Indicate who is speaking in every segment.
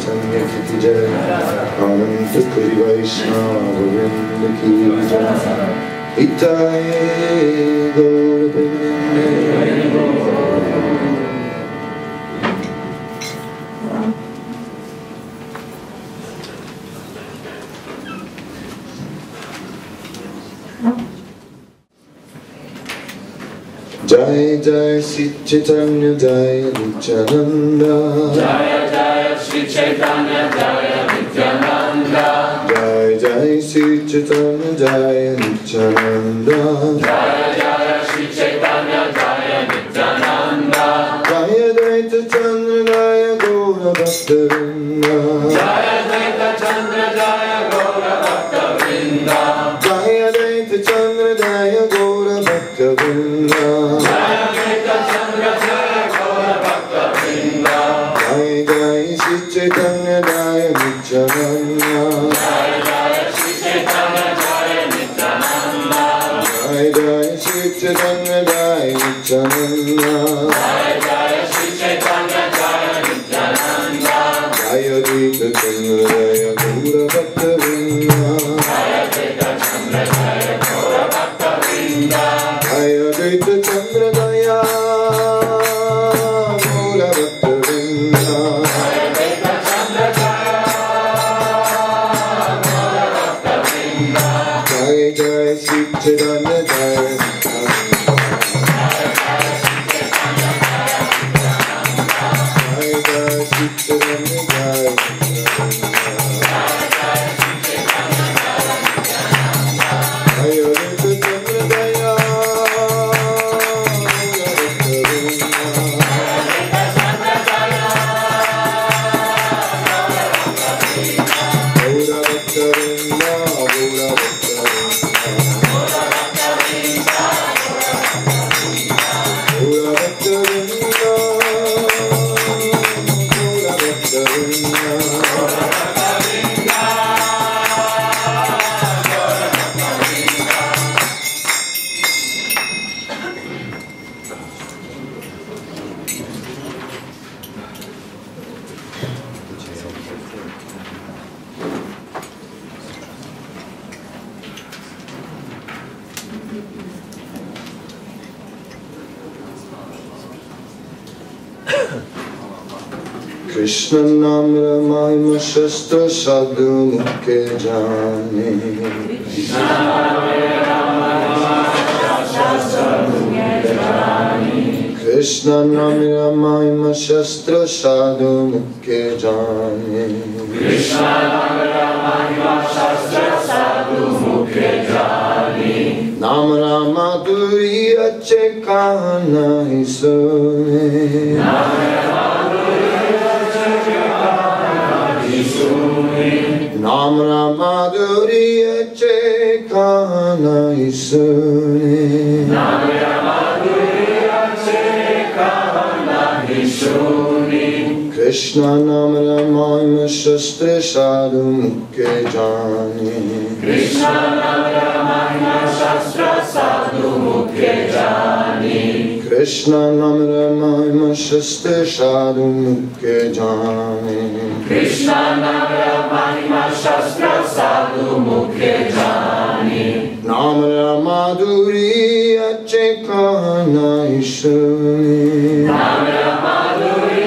Speaker 1: Caitanya ki jai, Ananta Kari Vaishnava Vrinda ki jai, Itaye Gora Bhimne. Jai Jai Sri Caitanya Jai Nityananda.
Speaker 2: Jaya Jaya Sri Caitanya Jaya Nityananda.
Speaker 1: Jai Jai Sri Caitanya Jaya Nityananda.
Speaker 2: Jaya Jaya Sri Caitanya Jaya Nityananda.
Speaker 1: Jaya Daita Chandra Jaya Gora Bhakta Vrinda.
Speaker 2: Jaya Daita Chandra Jaya Gora Bhakta Vrinda.
Speaker 1: Jaya Daita Chandra Jaya Gora Bhakta Vrinda.
Speaker 2: Jaya Daita Chandra Jaya Gora Bhakta Vrinda.
Speaker 1: Jai Jai Sri Caitanya Jaya Nityananda.
Speaker 2: Jaya Jaya Sri Caitanya Jaya Nityananda.
Speaker 1: Jai Jai Sri Caitanya Jaya Nityananda.
Speaker 2: Jaya Jaya Sri Caitanya Jaya Nityananda.
Speaker 1: Jaya Daita Chandra Jaya Gora Bhakta Vrinda.
Speaker 2: Jaya Daita Chandra Jaya Gora Bhakta Vrinda.
Speaker 1: Jaya Daita Chandra Jaya Gora Bhakta Vrinda.
Speaker 2: Jaya Daita Chandra Jaya Gora Bhakta Vrinda.
Speaker 1: Jai Jai Sri Caitanya Jaya Jai Jai Sri Caitanya Jaya Jaya Daita Chandra Jaya Gora Bhakta Vrinda. Krishna namra mahima shastra sadhu mukhe jane. Krishna namra mahima shastra sadhu mukhe jane.
Speaker 2: Krishna namra mahima shastra sadhu mukhe jane.
Speaker 1: Nam Rama Duri ache kahana hi sune. Nam Rama Duri ache kahana hi sune.
Speaker 2: Nam Rama Duri ache kahana hi sune.
Speaker 1: Krishna namra mahima shastra sadhu mukhe jane.
Speaker 2: Krishna namra mahima shastra sadhu mukhe jane.
Speaker 1: Krishna namra mahima shastra sadhu mukhe jane.
Speaker 2: Krishna namra mahima shastra sadhu mukhe jane.
Speaker 1: Namra madhuri ache kahana hi sune.
Speaker 2: Namra madhuri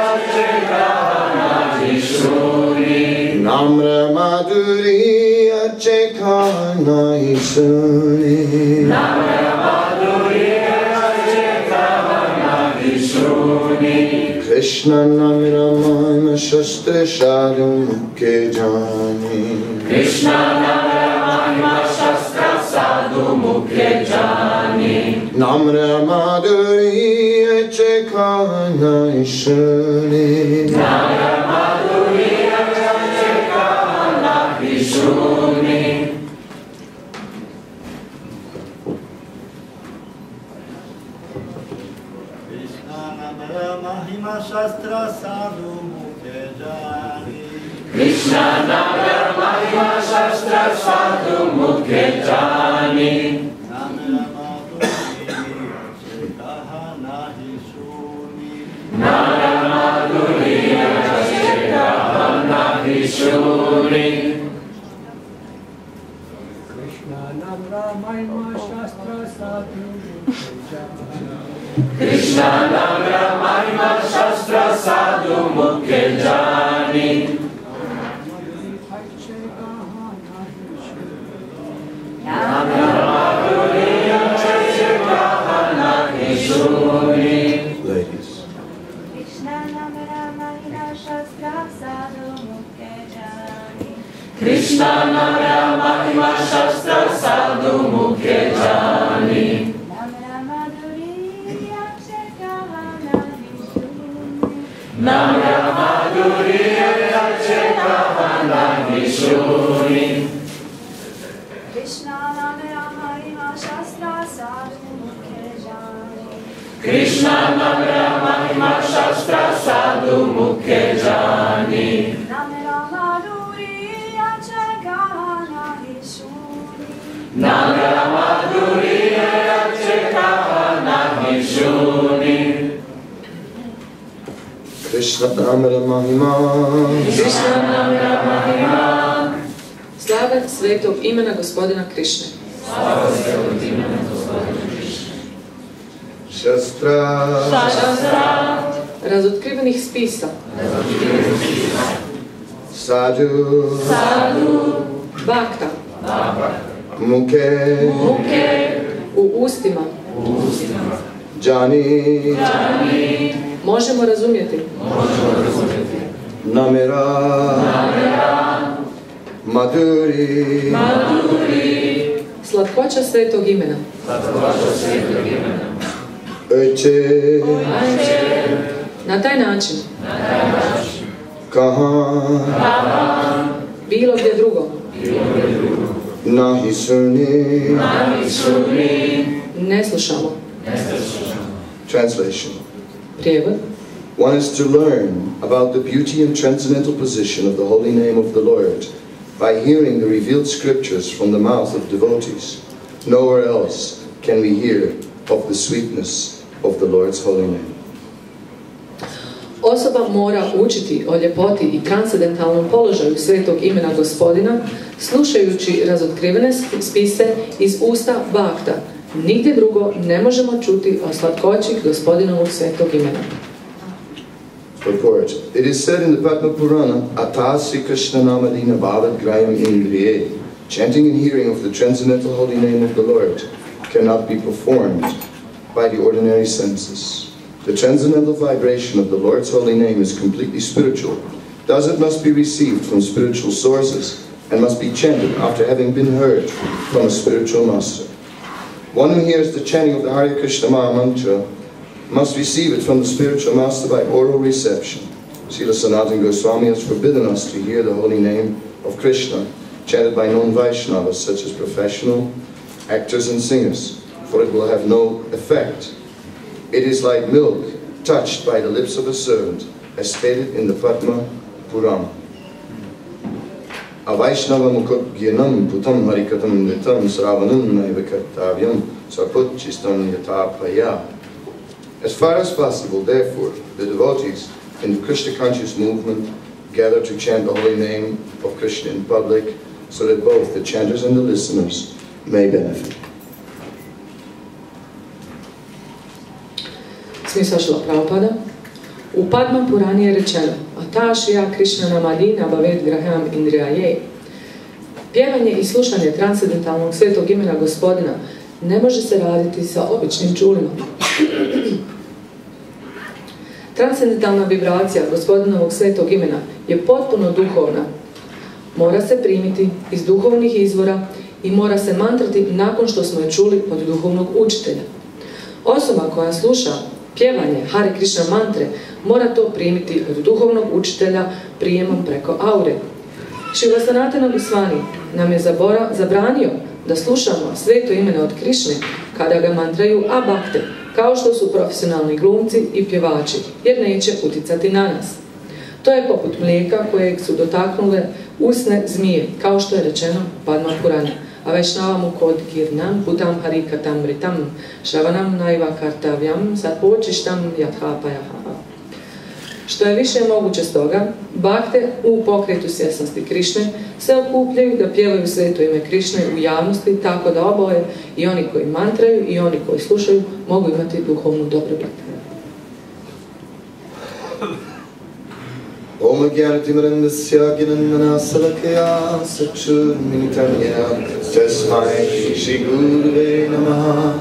Speaker 2: ache kahana hi sune.
Speaker 1: Namra madhuri ache kahana hi sune.
Speaker 2: Namra madhuri ache kahana hi sune.
Speaker 1: Krishna namra mahima shastra sadhu mukhe jane.
Speaker 2: Krishna namra mahima shastra sadhu mukhe jane.
Speaker 1: Namra madhuri ache kahana hi sune.
Speaker 2: Namra madhuri ache kahana hi sune.
Speaker 3: Krishna namra mahima shastra sadhu mukhe jane.
Speaker 2: Krishna namra mahima shastra sadhu mukhe jane.
Speaker 3: Namra madhuri ache kahana hi sune.
Speaker 2: Namra madhuri ache kahana hi sune.
Speaker 4: Krishna namra mahima shastra sadhu mukhe jane.
Speaker 2: Krishna namra mahima shastra sadhu mukhe jane. Namra madhuri ache kahana hi sune.
Speaker 1: Ladies.
Speaker 5: Krishna namra mahima shastra sadhu mukhe jane.
Speaker 2: Krishna namra mahima shastra sadhu mukhe jane.
Speaker 5: Namra madhuri ache kahana hi sune.
Speaker 2: Namra madhuri ache kahana hi sune.
Speaker 5: Krishna namra mahima shastra sadhu mukhe jane.
Speaker 2: Krishna namra mahima shastra sadhu mukhe jane.
Speaker 5: Namra madhuri ache kahana hi sune.
Speaker 2: Namra madhuri ache kahana hi sune.
Speaker 1: Krishna namra mahima.
Speaker 6: Krishna namra mahima. Slava svetog imena gospodina Krišne.
Speaker 2: Slava svetog imena gospodina Krišne.
Speaker 1: Shastra.
Speaker 6: Šastra. Razotkrivenih spisa.
Speaker 1: Sadhu.
Speaker 6: Sadhu. Bhakta.
Speaker 1: Mukhe.
Speaker 6: Mukhe. U ustima.
Speaker 1: Jani.
Speaker 6: Možemo razumjeti.
Speaker 1: Namera. Madhuri.
Speaker 6: Slatkoća svetog imena.
Speaker 1: Eche.
Speaker 6: Na taj način.
Speaker 1: Kahan.
Speaker 6: Bilo gdje drugo.
Speaker 1: Nahi suni.
Speaker 6: Ne slušamo.
Speaker 1: Translation.
Speaker 6: Prijevod.
Speaker 1: One is to learn about the beauty and transcendental position of the holy name of the Lord by hearing the revealed scriptures from the mouth of devotees. Nowhere else can we hear of the sweetness of the Lord's holy name.
Speaker 6: Osoba mora učiti o ljepoti i transcendentalnom položaju svetog imena Gospodina, slušajući razotkrivene spise iz usta Bhakta. Nigdje drugo ne možemo čuti o slatkoći Gospodinovog svetog imena.
Speaker 1: Purport. It is said in the Padma Purana, Atasi Krishna Namadina Bhavat Grayam Indriye, chanting and hearing of the transcendental holy name of the Lord cannot be performed by the ordinary senses. The transcendental vibration of the Lord's holy name is completely spiritual. Thus it must be received from spiritual sources and must be chanted after having been heard from a spiritual master. One who hears the chanting of the Hare Krishna Maha Mantra must receive it from the spiritual master by oral reception. Srila Sanatana Goswami has forbidden us to hear the holy name of Krishna chanted by non-Vaishnavas such as professional actors and singers, for it will have no effect. It is like milk touched by the lips of a servant, as stated in the Padma Purana. Avaishnava mukogyanam putam harikatam nitam sravanam naivakartavyam sarputchistam yatapaya. As far as possible, therefore, the devotees in the Krishna conscious movement gather to chant the holy name of Krishna in public, so that both the chanters and the listeners may benefit.
Speaker 6: Smisao Šrila Prabhupada. U Padma Purani je rečeno Atašija Krishna Namadina Bhavet Graham Indriyaye. Pjevanje i slušanje transcendentalnog svetog imena Gospodina ne može se raditi sa običnim čulima. Transcendentalna vibracija Gospodinovog svetog imena je potpuno duhovna. Mora se primiti iz duhovnih izvora i mora se mantrati nakon što smo je čuli od duhovnog učitelja. Osoba koja sluša pjevanje Hare Krishna mantre mora to primiti od duhovnog učitelja prijemom preko aure. Šrila Sanatana Goswami nam je zabranio da slušamo sveto imena od Krišne kada ga mantraju abakte, kao što su profesionalni glumci i pjevači, jer neće uticati na nas. To je poput mlijeka kojeg su dotaknule usne zmije, kao što je rečeno Padma Purana. Avaishnavamu kod kirnam putam harikatamritam šravanam naivakartavyam sarpočištam yathapayaha. Što je više moguće stoga, bakte u pokretu svjesnosti Krišne se okupljaju da pjevaju sveto ime Krišne u javnosti, tako da oboje, i oni koji mantraju i oni koji slušaju, mogu imati duhovnu dobrobit.
Speaker 1: Om Caitanya Kanana Swami Sakshaminitamya Tasmai Shri Gurave Namaha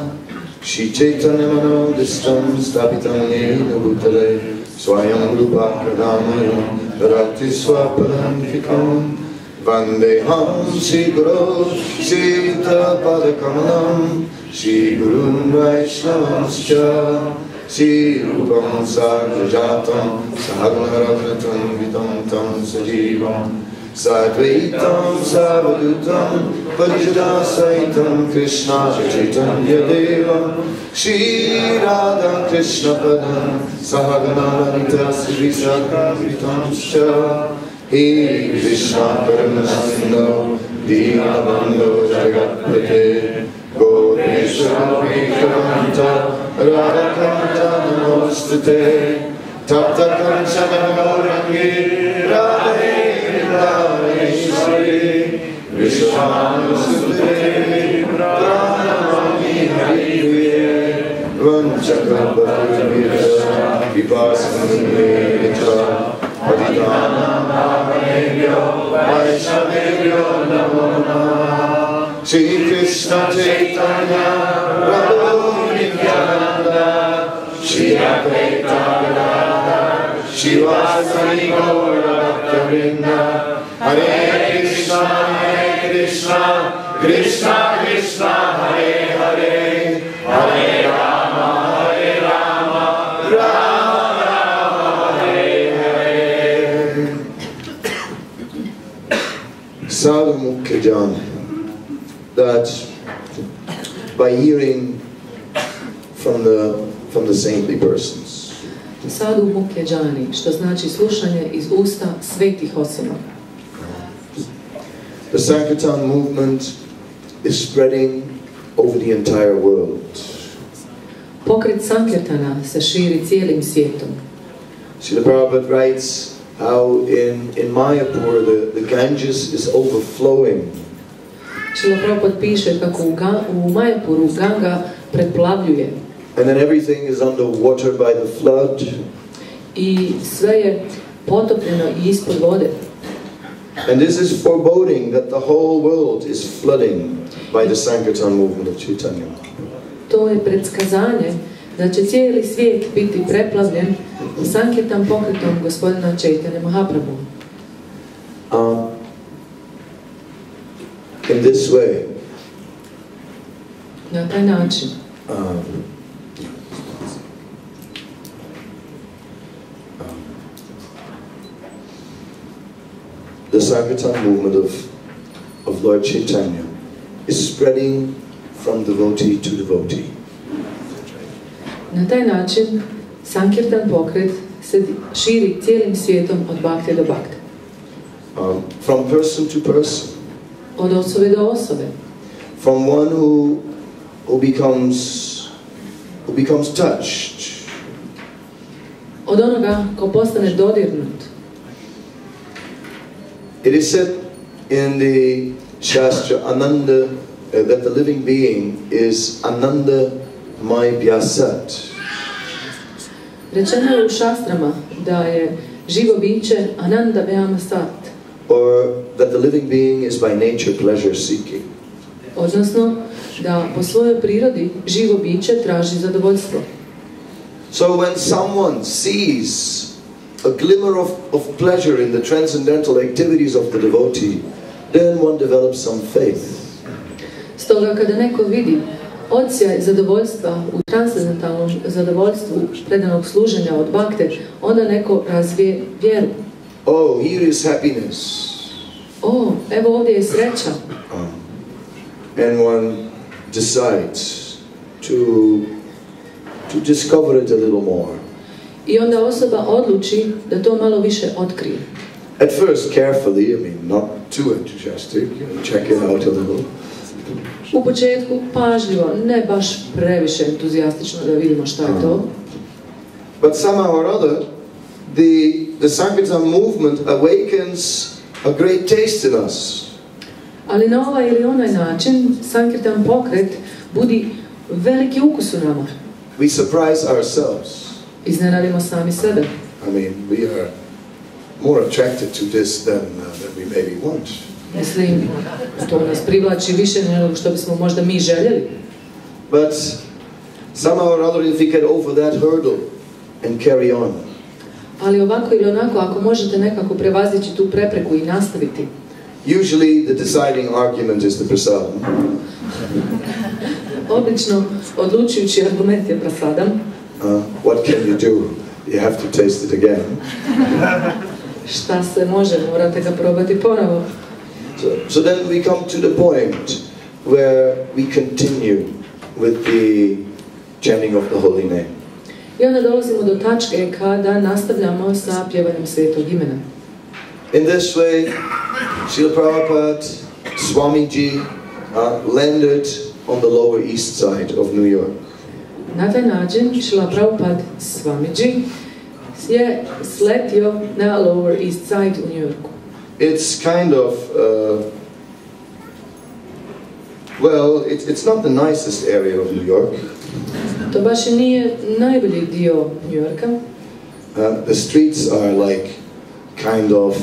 Speaker 1: Shri Caitanya Manodistam Stapitam Yena Bhutale Swayam Rupa Pradamayam Rati Swapadantikam Vandeham Shri Guru Shri Yuta Padakamanam Shri Gurun Vaishnavascha Shri Rupam Sarvajatam Sahaganaratam Vidantam Sajivam Sadvaitam Savadutam Parijadasaitam Krishna Chaitanya Devam Shri Radha Krishna Padam Sahaganarita Srisakam Vitamscha He Krishna Paramasindo Dinabando Jagatpate Gopeshwara Vikranta Radhakanta Namostate Tapta Kanchana Gaurangi Radhe Radheshwari Vishwanusute Pranamami Hariye Vanchakabhavira Vipasanamecha Adidanam Bhavanebhyo Vaishnavebhyo Namo Namaha Shri Krishna Chaitanya Prabhu Nityananda Shri Advaita Gadadhar Shivasari Gora Bhakta-vrinda Hare Krishna, Krishna Krishna, Hare Hare, Hare Rama, Rama Rama, Hare Hare. Sadhu Mukhya Jnana, that by hearing from the saintly persons,
Speaker 6: Sadhu muke džani, što znači slušanje iz usta svetih osoba.
Speaker 1: The Sankirtan movement is spreading over the entire world.
Speaker 6: Pokret Sankirtana se širi cijelim svijetom.
Speaker 1: Srila Prabhupada writes how in Mayapur the Ganges is overflowing.
Speaker 6: Srila Prabhupada piše kako u Mayapuru Ganga preplavljuje.
Speaker 1: And then everything is underwater by the flood.
Speaker 6: I sve je potopljeno i ispod vode.
Speaker 1: And this is foreboding that the whole world is flooding by the Sankirtan movement of Chaitanya.
Speaker 6: To je predskazanje da će cijeli svijet biti preplavljen Sankirtan pokretom gospodina Chaitanya Mahaprabhu.
Speaker 1: In this way,
Speaker 6: na taj način,
Speaker 1: the Sankirtan movement of Lord Chaitanya is spreading from devotee to devotee.
Speaker 6: Na taj način Sankirtan pokret se širi cijelim svijetom od bakte do bakte.
Speaker 1: From person to person.
Speaker 6: Od osobe do osobe.
Speaker 1: From one who becomes touched.
Speaker 6: Od onoga ko postane dodirnut.
Speaker 1: It is said in the Shastra Ananda that the living being is Ananda Vyasat.
Speaker 6: Rečeno je u šastrama da je živo biće Ananda Vyasat.
Speaker 1: Or that the living being is by nature pleasure seeking.
Speaker 6: Odnosno da po svojoj prirodi živo biće traži zadovoljstvo.
Speaker 1: So when someone sees a glimmer of pleasure in the transcendental activities of the devotee, then one develops some faith.
Speaker 6: Stoga kada neko vidi odsjaj zadovoljstva u transcendentalnom zadovoljstvu predanog služenja od bakte, onda neko razvije vjeru.
Speaker 1: Oh, here is happiness.
Speaker 6: Evo ovdje je sreća.
Speaker 1: And one decides to discover it a little more.
Speaker 6: I onda osoba odluči da to malo više otkrije.
Speaker 1: At first carefully, not too enthusiastic, check it out a little.
Speaker 6: U početku pažljivo, ne baš previše entuzijastično da vidimo šta je to.
Speaker 1: But somehow or other, the Sankirtan movement awakens a great taste in us.
Speaker 6: Ali na ovaj ili onaj način Sankirtan pokret budi veliki ukus u nama.
Speaker 1: We surprise ourselves.
Speaker 6: Iznenadimo sami sebe.
Speaker 1: We are more attracted to this than we maybe want.
Speaker 6: Mislim, to nas privlači više nego što bismo možda mi željeli.
Speaker 1: But somehow or other, if we get over that hurdle and carry on.
Speaker 6: Ali ovako ili onako, ako možete nekako prevazići tu prepreku i nastaviti.
Speaker 1: Usually the deciding argument is the prasadam.
Speaker 6: Obično odlučujući argument je prasadam.
Speaker 1: What can you do? You have to taste it again.
Speaker 6: Šta se može, morate ga probati ponovo.
Speaker 1: So then we come to the point where we continue with the chanting of the holy name.
Speaker 6: I onda dolazimo do tačke kada nastavljamo sa pjevanjem svetog imena.
Speaker 1: In this way, Srila Prabhupada, Swamiji landed on the Lower East Side of New York.
Speaker 6: Na taj način Srila Prabhupada Swamiji je sletio na Lower East Side u New Yorku.
Speaker 1: It's kind of, it's not the nicest area of New York.
Speaker 6: To baš i nije najbolji dio New Yorka.
Speaker 1: The streets are like kind of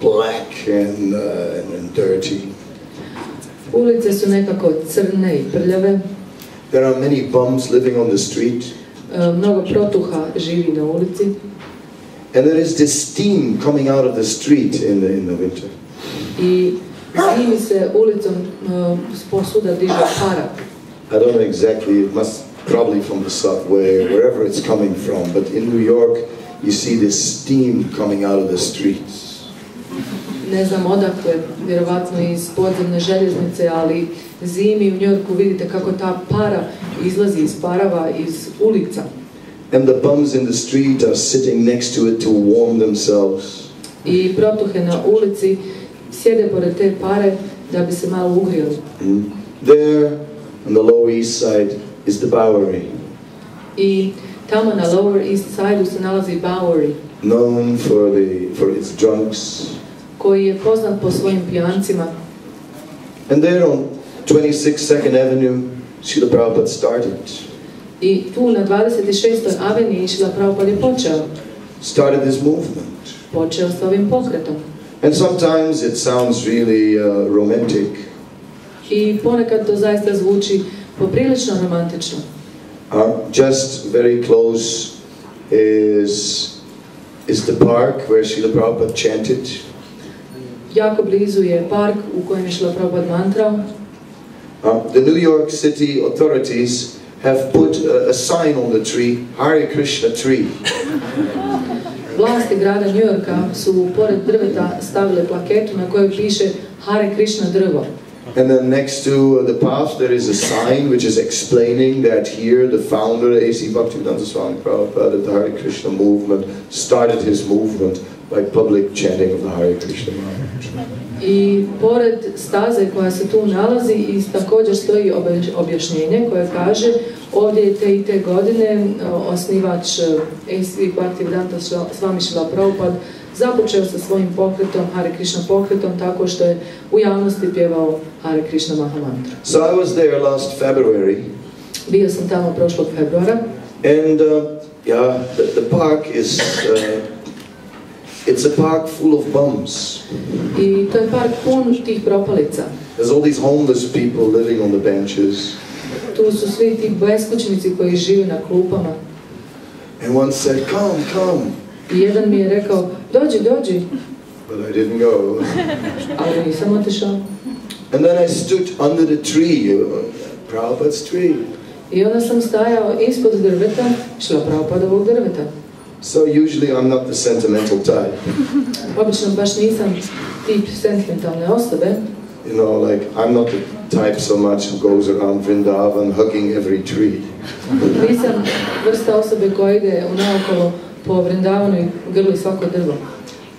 Speaker 1: black and dirty.
Speaker 6: Ulice su nekako crne i prljave.
Speaker 1: There are many bums living on the street.
Speaker 6: Mnogo protuha živi na ulici.
Speaker 1: And there is this steam coming out of the street in the winter.
Speaker 6: I zimi se ulicom posuda diže para.
Speaker 1: I don't know exactly, it must probably from the subway, wherever it's coming from, but in New York you see this steam coming out of the streets.
Speaker 6: Ne znam odakle, vjerovatno iz podzemne željeznice, ali zimi u New Yorku vidite kako ta para izlazi iz parava iz ulica.
Speaker 1: And the bums in the street are sitting next to it to warm themselves.
Speaker 6: I protuhe na ulici sjede pored te pare da bi se malo ugrijali.
Speaker 1: There, on the Lower East Side, is the Bowery.
Speaker 6: I tamo na Lower East Side se nalazi Bowery,
Speaker 1: Known for its drunks.
Speaker 6: koji je poznat po svojim pijancima.
Speaker 1: And there on 26th 2nd Avenue, Srila Prabhupada started.
Speaker 6: I tu na 26. aveniji Srila Prabhupada je
Speaker 1: Started this movement.
Speaker 6: počeo s ovim pokretom.
Speaker 1: And sometimes it sounds really romantic.
Speaker 6: I ponekad to zaista zvuči poprilično romantično.
Speaker 1: Just very close is the park where Srila Prabhupada chanted.
Speaker 6: Jako blizu je park u kojem je Srila Prabhupada mantrao.
Speaker 1: The New York City authorities have put a sign on the tree, Hare Krishna tree.
Speaker 6: Vlasti grada New Yorka su pored drveta stavile plaketu na kojoj piše Hare Krishna drvo.
Speaker 1: And then next to the path there is a sign which is explaining that here the founder, A.C. Bhaktivedanta Swami Prabhupada, the Hare Krishna movement, started his movement by public chanting of the Hare Krishna mantra.
Speaker 6: I pored staze koja se tu nalazi i također stoji objašnjenje koje kaže ovdje je te i te godine osnivač A.C. Bhaktivedanta Swami Srila Prabhupada započeo sa svojim pokretom, Hare Krishna pokretom, tako što je u javnosti pjevao Hare Krishna Mahamantru.
Speaker 1: So I was there last February.
Speaker 6: Bio sam tamo prošlog februara.
Speaker 1: And the park is it's a park full of bums.
Speaker 6: I to je park pun tih propalica.
Speaker 1: There's all these homeless people living on the benches.
Speaker 6: Tu su svi ti beskućnici koji žive na klupama.
Speaker 1: And one said, come.
Speaker 6: I jedan mi je rekao, dođi.
Speaker 1: But I didn't go.
Speaker 6: Ali nisam otišao.
Speaker 1: And then I stood under the tree, Prabhupada's tree.
Speaker 6: I onda sam stajao ispod drveta, Srila Prabhupadovog drveta.
Speaker 1: So usually I'm not the sentimental type.
Speaker 6: Obično baš nisam tip sentimentalne osobe.
Speaker 1: You know, like I'm not the type so much who goes around Vrindavan hugging every tree.
Speaker 6: Nisam vrsta osobe koja ide unaokolo po Vrindavanu i grli svako drvo.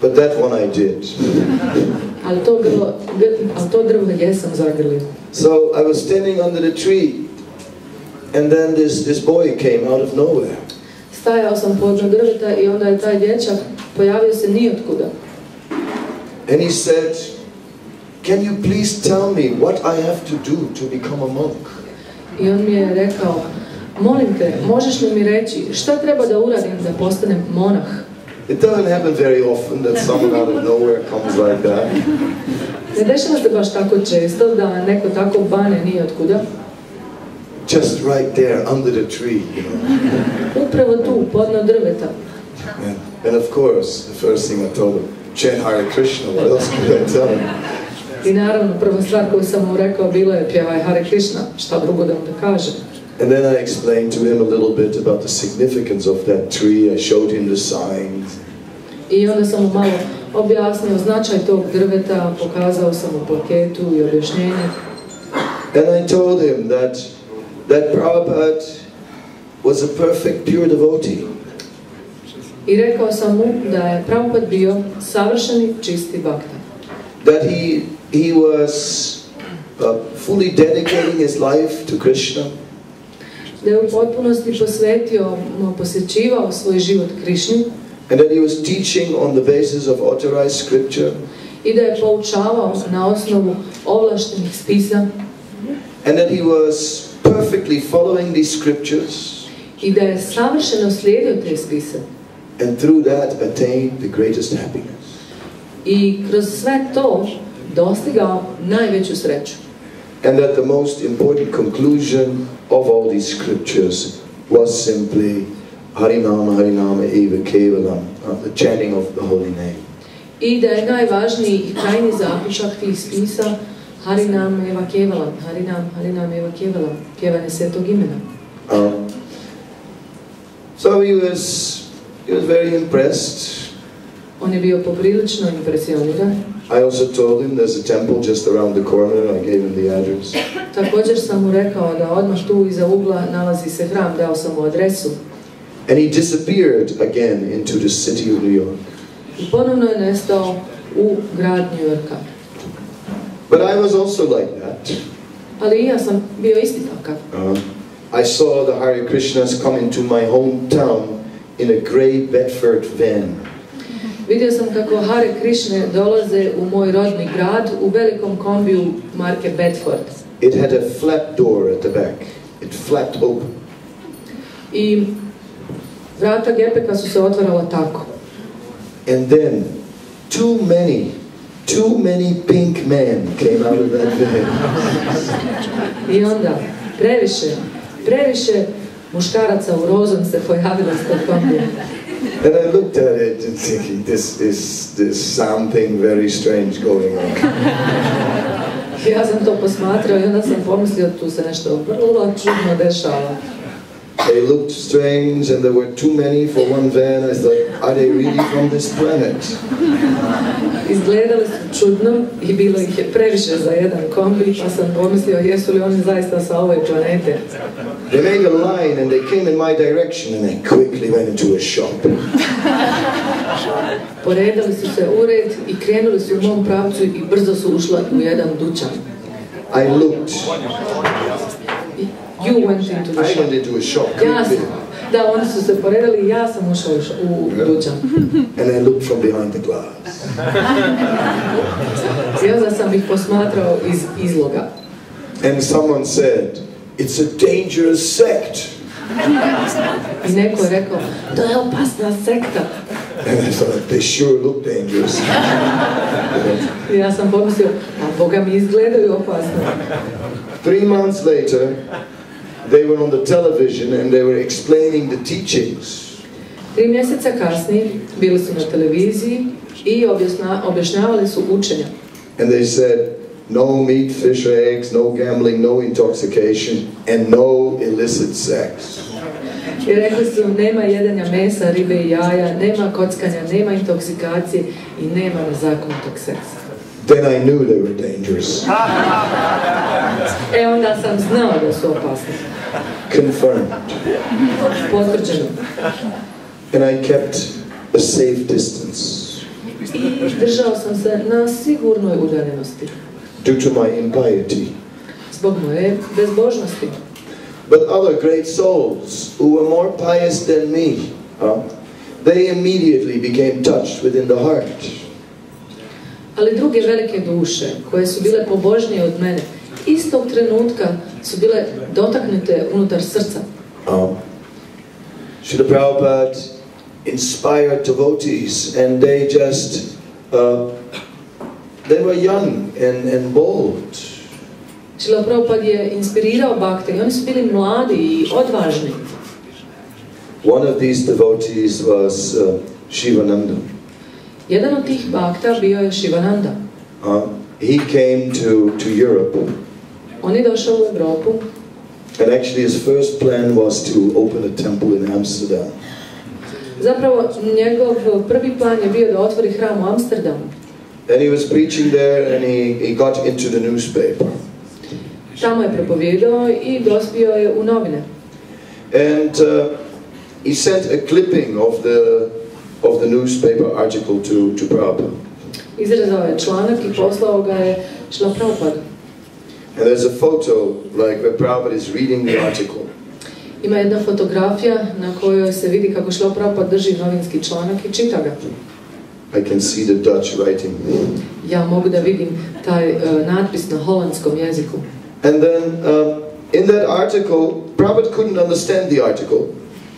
Speaker 1: But that one I did.
Speaker 6: Ali to drvo jesam zagrlio.
Speaker 1: So I was standing under the tree, and then this boy came out of nowhere.
Speaker 6: Stajao sam podno drveta i onda je taj dječak pojavio se nijotkuda.
Speaker 1: And he said, can you please tell me what I have to do to become a monk?
Speaker 6: I on mi je rekao, molim te, možeš li mi reći šta treba da uradim da postanem monah?
Speaker 1: It doesn't happen very often that someone out of nowhere comes like that.
Speaker 6: Ne dešava se baš tako često da neko tako bane nijotkuda.
Speaker 1: Just right there under the tree, you know.
Speaker 6: Upravo tu, podno drveta.
Speaker 1: And of course, the first thing I told him, chant Hare Krishna, what else could I tell him?
Speaker 6: I naravno, prva stvar koju sam mu rekao bilo je pjevaj Hare Krishna, šta drugo da mu da kažem.
Speaker 1: And then I explained to him a little bit about the significance of that tree. I showed him the signs.
Speaker 6: I onda sam mu malo objasnio značaj tog drveta, pokazao sam mu plaketu i objašnjenje.
Speaker 1: And I told him that Prabhupada was a perfect pure devotee.
Speaker 6: I rekao sam mu da je Prabhupada bio savršeni čisti bhakta.
Speaker 1: That he was fully dedicating his life to Krishna.
Speaker 6: Da je u potpunosti posvećivao svoj život Krišni.
Speaker 1: And that he was teaching on the basis of authorized scripture.
Speaker 6: I da je poučavao na osnovu ovlaštenih spisa.
Speaker 1: And that he was perfectly following these scriptures.
Speaker 6: I da je savršeno slijedio te spise.
Speaker 1: And through that attained the greatest happiness.
Speaker 6: I kroz sve to dostigao najveću sreću.
Speaker 1: And that the most important conclusion of all these scriptures was simply Harinama Harinama Eva Kevalam, the chanting of the holy name.
Speaker 6: I da je najvažniji i krajni zaključak tih spisa Harinam Eva Kevalam, Harinam Eva Kevalam, pjevanje svetog imena.
Speaker 1: So he was very impressed.
Speaker 6: On je bio poprilično impresioniran.
Speaker 1: I also told him there's a temple just around the corner. I gave him the address.
Speaker 6: Također sam mu rekao da odmah tu iza ugla nalazi se hram, dao sam mu adresu.
Speaker 1: And he disappeared again into the city of New York.
Speaker 6: I ponovno je nestao u grad New Yorka.
Speaker 1: But I was also like that.
Speaker 6: Ali i ja sam bio isti takav.
Speaker 1: I saw the Hare Krishnas come into my hometown in a grey Bedford van.
Speaker 6: Vidio sam kako Hare Krishne dolaze u moj rodni grad u velikom kombiju marke Bedford.
Speaker 1: It had a flat door at the back. It flapped open.
Speaker 6: I vrata gepeka su se otvarala tako.
Speaker 1: And then too many pink men came out of that van.
Speaker 6: I onda previše muškaraca u rozom se pojavilo s tog kombija.
Speaker 1: And I looked at it and thinking, there's something very strange going on.
Speaker 6: Ja sam to posmatrao i onda sam pomislio tu se nešto vrlo čudno dešava.
Speaker 1: They looked strange and there were too many for one van. I thought, are they really from this planet?
Speaker 6: Izgledali su čudno i bilo ih je previše za jedan kombi, pa sam pomislio jesu li oni zaista sa ove planete.
Speaker 1: They made a line and they came in my direction and I quickly went into a shop.
Speaker 6: Poredali su se u red i krenuli su u mom pravcu i brzo su ušla u jedan dućan.
Speaker 1: I looked.
Speaker 6: You went into the shop.
Speaker 1: I went into a shop.
Speaker 6: Da, oni su se poredali i ja sam ušao u dućan.
Speaker 1: And I looked from behind the glass.
Speaker 6: I onda sam ih posmatrao iz izloga.
Speaker 1: And someone said, it's a dangerous sect.
Speaker 6: I neko je rekao, to je opasna sekta.
Speaker 1: And I thought, they sure look dangerous.
Speaker 6: I ja sam pomislio, a Boga mi izgledaju opasno.
Speaker 1: 3 months later, they were on the television and they were explaining the teachings.
Speaker 6: 3 mjeseca kasnije bili su na televiziji i objašnjavali su učenja.
Speaker 1: And they said, no meat, fish or eggs, no gambling, no intoxication, and no illicit sex.
Speaker 6: I rekli su, nema jedenja mesa, ribe i jaja, nema kockanja, nema intoksikacije i nema nezakonitog seksa.
Speaker 1: Then I knew they were dangerous.
Speaker 6: Onda sam znao da su opasni.
Speaker 1: Confirmed.
Speaker 6: Potvrđeno.
Speaker 1: And I kept a safe distance.
Speaker 6: I držao sam se na sigurnoj udaljenosti.
Speaker 1: Due to my impiety.
Speaker 6: Zbog moje bezbožnosti.
Speaker 1: But other great souls who were more pious than me, they immediately became touched within the heart.
Speaker 6: Ali druge velike duše, koje su bile pobožnije od mene, istog trenutka su bile dotaknute unutar srca.
Speaker 1: Srila Prabhupada inspired devotees and they just, they were young and bold.
Speaker 6: Srila Prabhupada je inspirirao bakte i oni su bili mladi i odvažni.
Speaker 1: One of these devotees was Shivananda.
Speaker 6: Jedan od tih bakta bio je Shivananda.
Speaker 1: He came to Europe.
Speaker 6: On je došao u Europu.
Speaker 1: And actually his first plan was to open a temple in Amsterdam.
Speaker 6: Zapravo njegov prvi plan je bio da otvori hram u Amsterdamu.
Speaker 1: And he was preaching there and he got into the newspaper.
Speaker 6: Tamo je propovijedao i dospio je u novine.
Speaker 1: And he sent a clipping of the newspaper article to Prabhupada.
Speaker 6: Izrezao je članak i poslao ga je Srila Prabhupada.
Speaker 1: And there's a photo like where Prabhupada is reading the article.
Speaker 6: Ima jedna fotografija na kojoj se vidi kako Srila Prabhupada drži novinski članak i čita ga.
Speaker 1: I can see the Dutch writing.
Speaker 6: Ja mogu da vidim taj natpis na holandskom jeziku.
Speaker 1: And then in that article, Prabhupada couldn't understand the article.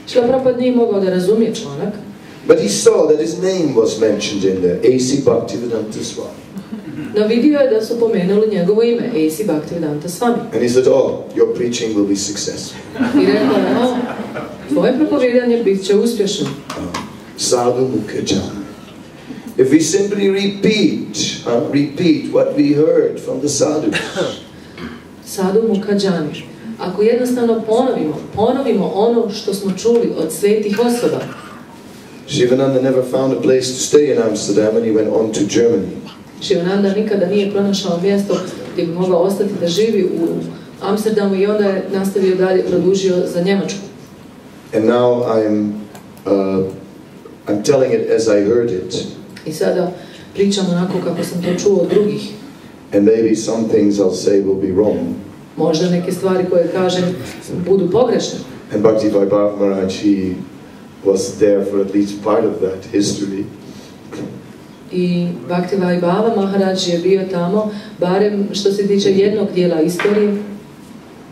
Speaker 6: Srila Prabhupada nije mogao da razumije članak.
Speaker 1: But he saw that his name was mentioned in there, A.C. Bhaktivedanta Swami.
Speaker 6: No vidio je da su pomenuli njegovo ime, A.C. Bhaktivedanta Swami.
Speaker 1: And he said, oh, your preaching will be successful.
Speaker 6: I rekao je, tvoje propovijedanje bit će uspješno.
Speaker 1: Sadhu Mukhajan. If we simply repeat what we heard from the sadhus.
Speaker 6: Sadhu Mukhajan. Ako jednostavno ponovimo ono što smo čuli od svetih osoba.
Speaker 1: Shivananda never found a place to stay in Amsterdam and he went on to Germany.
Speaker 6: Shivananda nikada nije pronašao mjesto gdje bi mogao ostati da živi u Amsterdamu i onda je nastavio dalje, produžio za Njemačku.
Speaker 1: And now I'm telling it as I heard it.
Speaker 6: I sada pričam onako kako sam to čuo od drugih.
Speaker 1: And maybe some things I'll say will be wrong.
Speaker 6: Možda neke stvari koje kažem budu pogrešne.
Speaker 1: And Bhakti Vaibhav Maharaj, he was there for at least part of that history.
Speaker 6: I Bhakti Vaibhava Maharaj je bio tamo, barem što se tiče jednog dijela istorije.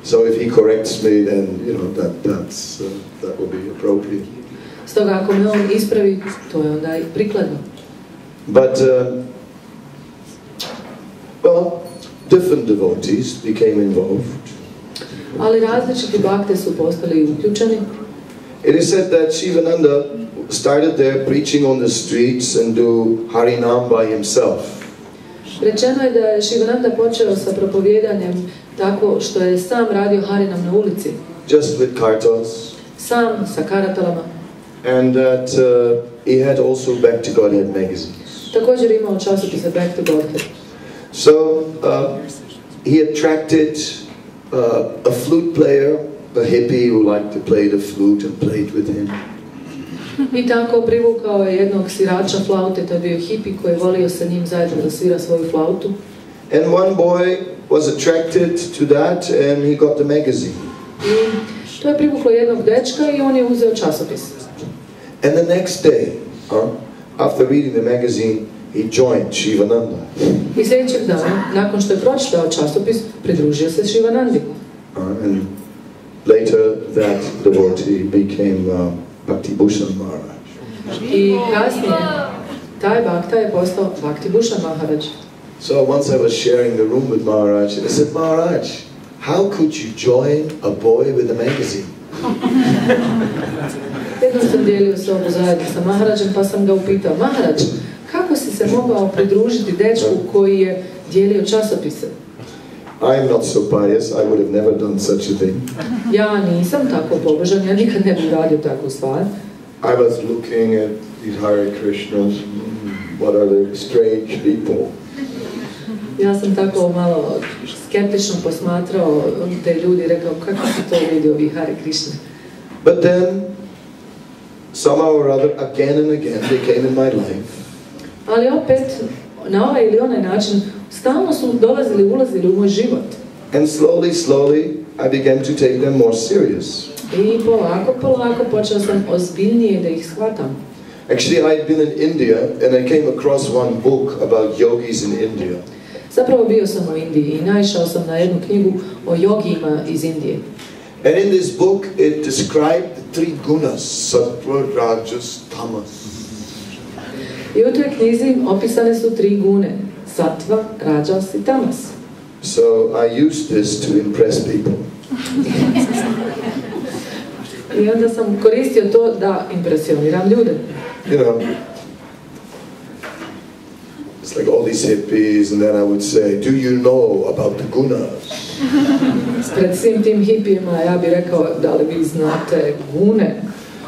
Speaker 1: So if he corrects me, then that will be appropriate.
Speaker 6: Stoga ako me on ispravi, to je onda i prikladno.
Speaker 1: But well, different devotees became involved.
Speaker 6: Ali različiti bhakte su postali uključeni.
Speaker 1: It is said that Shivananda started there preaching on the streets and do Harinam by himself.
Speaker 6: Rečeno je da je Shivananda počeo sa propovjedanjem tako što je sam radio Harinam na ulici.
Speaker 1: Just with kartals.
Speaker 6: Sam sa karatalama.
Speaker 1: And that he had also Back to Godhead magazines.
Speaker 6: Također imao časopise Back to Godhead.
Speaker 1: So he attracted a flute player, a hippie who liked to play the flute and played with him.
Speaker 6: I tako privukao je jednog svirača flaute, to je bio hippie koji je volio sa njim zajedno da svira svoju flautu.
Speaker 1: And one boy was attracted to that and he got the magazine.
Speaker 6: I to je privuklo jednog dečka i on je uzeo časopis.
Speaker 1: And the next day, after reading the magazine, he joined Shivananda.
Speaker 6: I sljedećeg dana, nakon što je pročitao časopis, pridružio se Shivanandi.
Speaker 1: And later that devotee became Bhakti Bhushan Maharaj.
Speaker 6: I kasnije, taj bhakta je postao Bhakti Bhushan Maharaj.
Speaker 1: So once I was sharing the room with Maharaj, and I said, Maharaj, how could you join a boy with a magazine?
Speaker 6: Jednom sam dijelio sobu zajedno sa Maharađem, pa sam ga upitao, Maharađ, kako si se mogao pridružiti dečku koji je dijelio časopise?
Speaker 1: I'm not so pious, I would have never done such a thing.
Speaker 6: Ja nisam tako pobožan, ja nikad ne bih radio takvu stvar.
Speaker 1: I was looking at these Hare Krishnas, what are they strange people.
Speaker 6: Ja sam tako malo skeptično posmatrao te ljudi i rekao, kako su to ljudi ovi Hare Krishna.
Speaker 1: But then, somehow or other, again and again, they came in my life.
Speaker 6: Ali opet, na ovaj ili onaj način, stalno su dolazili, ulazili u moj život.
Speaker 1: And slowly, I began to take them more serious.
Speaker 6: I polako počeo sam ozbiljnije da ih shvatam.
Speaker 1: Actually, I'd been in India and I came across one book about yogis in India.
Speaker 6: Zapravo bio sam u Indiji i naišao sam na jednu knjigu o jogijima iz Indije.
Speaker 1: And in this book it described the three gunas, sattva, rajas, tamas.
Speaker 6: I u toj knjizi opisane su tri gune, sattva, rajas i tamas.
Speaker 1: So I used this to impress people.
Speaker 6: I onda sam koristio to da impresioniram ljude.
Speaker 1: You know, it's like all these hippies, and then I would say, do you know about the gunas?
Speaker 6: Pred svim tim hipijima ja bih rekao, da li vi znate gune?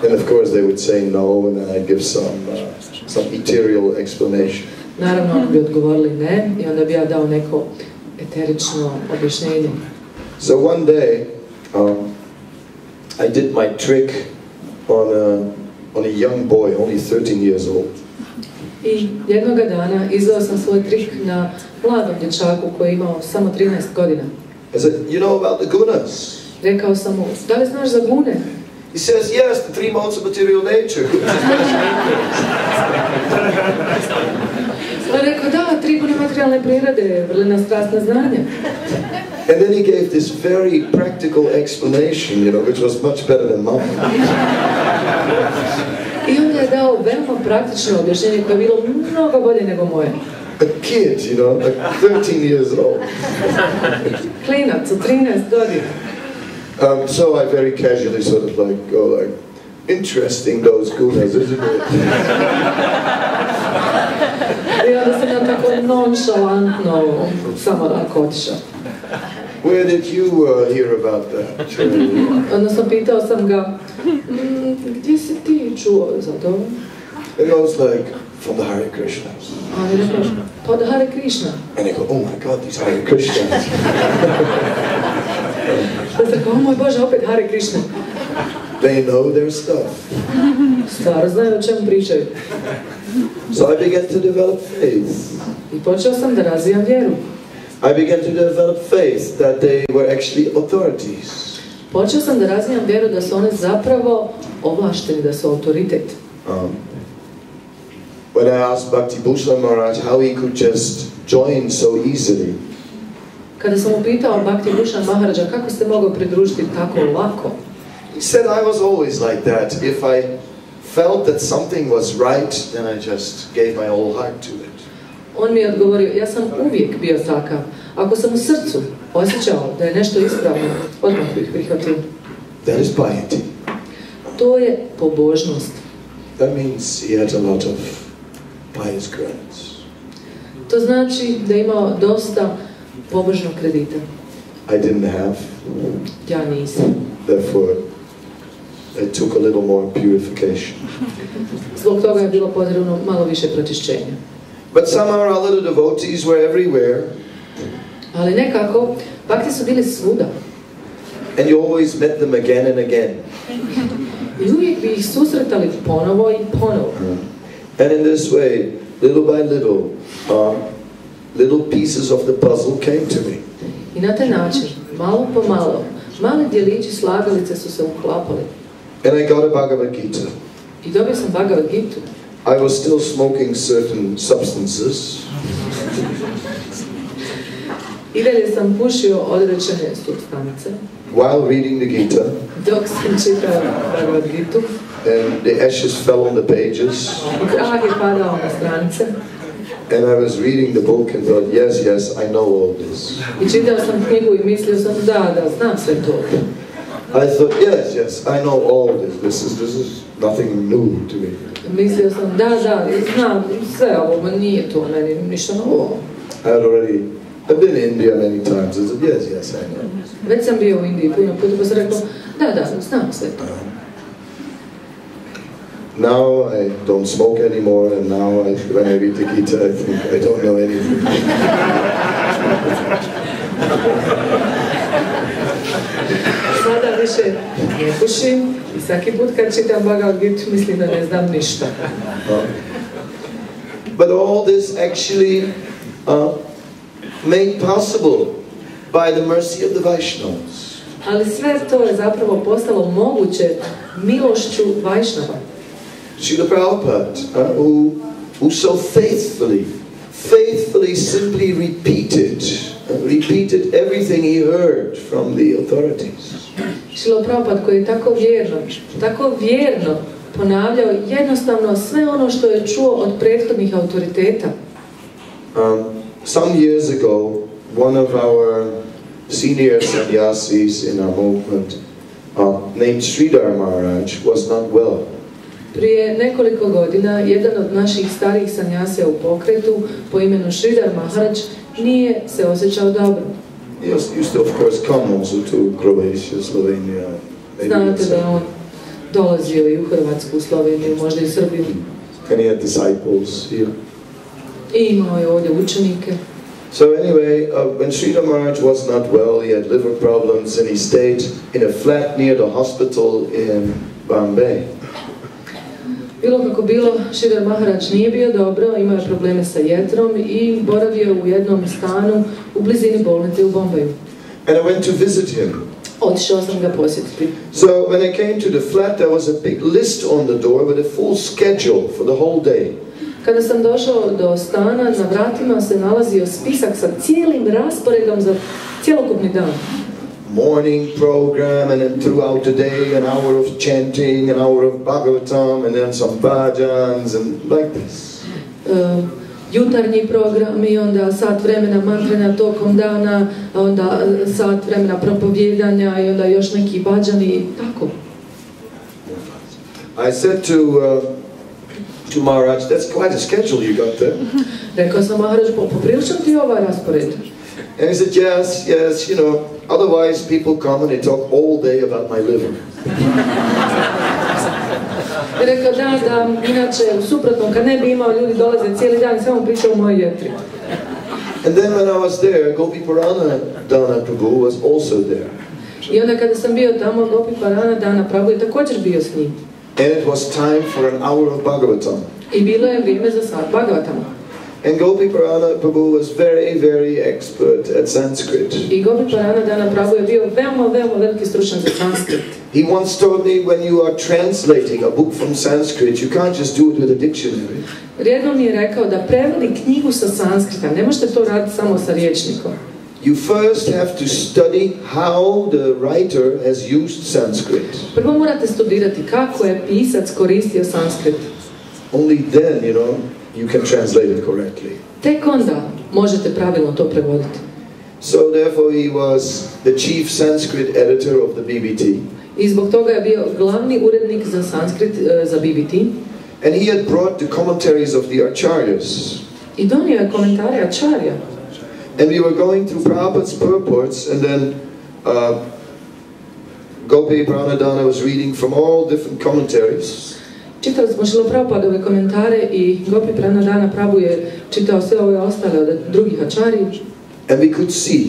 Speaker 1: And of course they would say no, and then I'd give some ethereal explanation.
Speaker 6: Naravno, oni bi odgovorili ne, i onda bi ja dao neko eterično objašnjenje.
Speaker 1: So one day, I did my trick on a young boy, only 13 years old.
Speaker 6: I jednoga dana izveo sam svoj trik na mladom dječaku koji je imao samo 13 godina.
Speaker 1: I said, you know about the gunas?
Speaker 6: Rekao sam mu, da li znaš za gune?
Speaker 1: He says, yes, the three modes of material nature.
Speaker 6: On je rekao, da, tri gune materijalne prirode, vrlina, strastna znanja.
Speaker 1: And then he gave this very practical explanation, you know, which was much better than mine.
Speaker 6: I onda je dao veoma praktično objašnjenje koje je bilo mnogo bolje nego moje.
Speaker 1: A kid, you know, like 13 years old.
Speaker 6: Klinac od 13 godina.
Speaker 1: So I very casually sort of like go like, interesting those gunas, isn't it?
Speaker 6: I onda sam ja tako nonšalantno samo onako otišao.
Speaker 1: Where did you hear about that?
Speaker 6: Odnosno pitao sam ga, gdje si ti čuo za to?
Speaker 1: And I was like, from the Hare Krishnas.
Speaker 6: A on je rekao, pa od Hare Krishna.
Speaker 1: And I go, oh my God, these Hare Krishnas.
Speaker 6: Da sam rekao, o moj Bože, opet Hare Krishna.
Speaker 1: They know their stuff.
Speaker 6: Stvarno znaju o čemu pričaju.
Speaker 1: So I began to develop faith.
Speaker 6: I počeo sam da razvijam vjeru.
Speaker 1: I began to develop faith that they were actually authorities.
Speaker 6: Počeo sam da razvijam vjeru da su one zapravo ovlašteni, da su autoritet.
Speaker 1: When I asked Bhakti Bhushan Maharaj how he could just join so easily,
Speaker 6: Kada sam upitao Bhakti Bhushan Maharaja kako ste mogao pridružiti tako lako,
Speaker 1: he said, I was always like that. If I felt that something was right, then I just gave my whole heart to it.
Speaker 6: on mi je odgovorio, ja sam uvijek bio takav. Ako sam u srcu osjećao da je nešto ispravno, odmah bih prihvatio.
Speaker 1: That is piety.
Speaker 6: To je pobožnost.
Speaker 1: That means he had a lot of pious grants.
Speaker 6: To znači da je imao dosta pobožnog kredita.
Speaker 1: I didn't have.
Speaker 6: Ja nisam.
Speaker 1: Therefore, it took a little more purification.
Speaker 6: Zbog toga je bilo potrebno malo više pročišćenja.
Speaker 1: But somehow our little devotees were everywhere.
Speaker 6: Ali nekako, bakti su bili svuda.
Speaker 1: And you always met them again and again.
Speaker 6: I uvijek bi ih susretali ponovo i ponovo.
Speaker 1: And in this way, little by little, little pieces of the puzzle came to me.
Speaker 6: I na taj način, malo po malo, mali dijelići slagalice su se uklapali.
Speaker 1: And I got a Bhagavad Gita.
Speaker 6: I dobio sam Bhagavad Gitu.
Speaker 1: I was still smoking certain substances.
Speaker 6: I dalje sam pušio određene supstance.
Speaker 1: While reading the Gita.
Speaker 6: Dok sam čitao Bhagavad Gitu.
Speaker 1: And the ashes fell on the pages.
Speaker 6: Prah je padao na stranice.
Speaker 1: And I was reading the book and thought, yes, yes, I know all this.
Speaker 6: I čitao sam knjigu i mislio sam, da, znam sve to.
Speaker 1: I thought, yes, yes, I know all this. This is nothing new to me.
Speaker 6: Mislio sam, da, znam sve ovo, nije to meni ništa novo.
Speaker 1: I've been in India many times. I said, yes, yes, I know.
Speaker 6: Već sam bio u Indiji puno puta, pa sam rekao, da, znam sve to.
Speaker 1: Now I don't smoke anymore, and now when I read the Gita, I think I don't know anything.
Speaker 6: Sada više ne pušim i svaki put kad čitam Bhagavad Gitu mislim da ne znam ništa.
Speaker 1: But all this actually made possible by the mercy of the Vaishnavas.
Speaker 6: Ali sve to je zapravo postalo moguće milošću Vajšnava.
Speaker 1: Srila Prabhupada, who so faithfully simply repeated everything he heard from the authorities.
Speaker 6: Srila Prabhupada koji je tako vjerno ponavljao jednostavno sve ono što je čuo od prethodnih autoriteta.
Speaker 1: Some years ago, one of our senior sannyasis in our movement, named Sridhar Maharaj, was not well.
Speaker 6: Prije nekoliko godina, jedan od naših starijih sanjasija u pokretu, po imenu Sridhar Maharaj, nije se osjećao dobro.
Speaker 1: He used to, of course, come also to Croatia, Slovenia.
Speaker 6: Znate da je on dolazio i u Hrvatsku, u Sloveniju, možda i Srbiju.
Speaker 1: And he had disciples here.
Speaker 6: I imao je ovdje učenike.
Speaker 1: So anyway, when Sridhar Maharaj was not well, he had liver problems, and he stayed in a flat near the hospital in Bombay.
Speaker 6: Bilo kako bilo, Sridhar Maharaj nije bio dobro, imao je probleme sa jetrom i boravio u jednom stanu u blizini bolnice u Bombaju.
Speaker 1: And I went to visit him.
Speaker 6: Otišao sam ga posjetiti.
Speaker 1: So when I came to the flat, there was a big list on the door with a full schedule for the whole day.
Speaker 6: Kada sam došao do stana, na vratima se nalazio spisak sa cijelim rasporedom za cjelokupni dan.
Speaker 1: Morning program, and then throughout the day an hour of chanting, an hour of Bhagavatam, and then some bhajans, and like this.
Speaker 6: Jutarnji program i onda sat vremena mantrena tokom dana, onda sat vremena propovijedanja i onda još neki bhađani i tako.
Speaker 1: I said to Maharaj, that's quite a schedule you got there.
Speaker 6: Rekao sam Maharaj, popriličan ti ovaj raspored.
Speaker 1: And he said, yes, you know, otherwise people come and they talk all day about my liver.
Speaker 6: I rekao, da, inače, u suprotnom, kad ne bi imao ljudi dolaze cijeli dan i samo pričao o mojoj jetri.
Speaker 1: And then when I was there, Gopi Purana Dana Prabhu was also there.
Speaker 6: I onda kada sam bio tamo, Gopi Parana Dana Prabhu je također bio s njim.
Speaker 1: And it was time for an hour of Bhagavatam.
Speaker 6: I bilo je vrijeme za sat Bhagavatama.
Speaker 1: And Gopi Parana Prabhu was very, very expert at Sanskrit.
Speaker 6: I Gopi Parana Dana Prabhu je bio veoma veliki stručnjak za sanskrit.
Speaker 1: He once told me, when you are translating a book from Sanskrit, you can't just do it with a dictionary.
Speaker 6: Jednom mi je rekao da prevodi knjigu sa sanskrita, ne možete to raditi samo sa rječnikom.
Speaker 1: You first have to study how the writer has used Sanskrit.
Speaker 6: Prvo morate studirati kako je pisac koristio sanskrit.
Speaker 1: Only then, you can translate it correctly.
Speaker 6: Tek onda možete pravilno to prevoditi.
Speaker 1: So therefore he was the chief Sanskrit editor of the BBT.
Speaker 6: I zbog toga je bio glavni urednik za sanskrit za BBT.
Speaker 1: And he had brought the commentaries of the Acharyas.
Speaker 6: I donio je komentare Acharya.
Speaker 1: And we were going through Prabhupada's purports, and then Gopi Pranadana was reading from all different commentaries.
Speaker 6: Čitali smo Šrila Prabhupadove komentare i Gopi Pranadana Prabhu je čitao sve ove ostale od drugih Acharyi.
Speaker 1: And we could see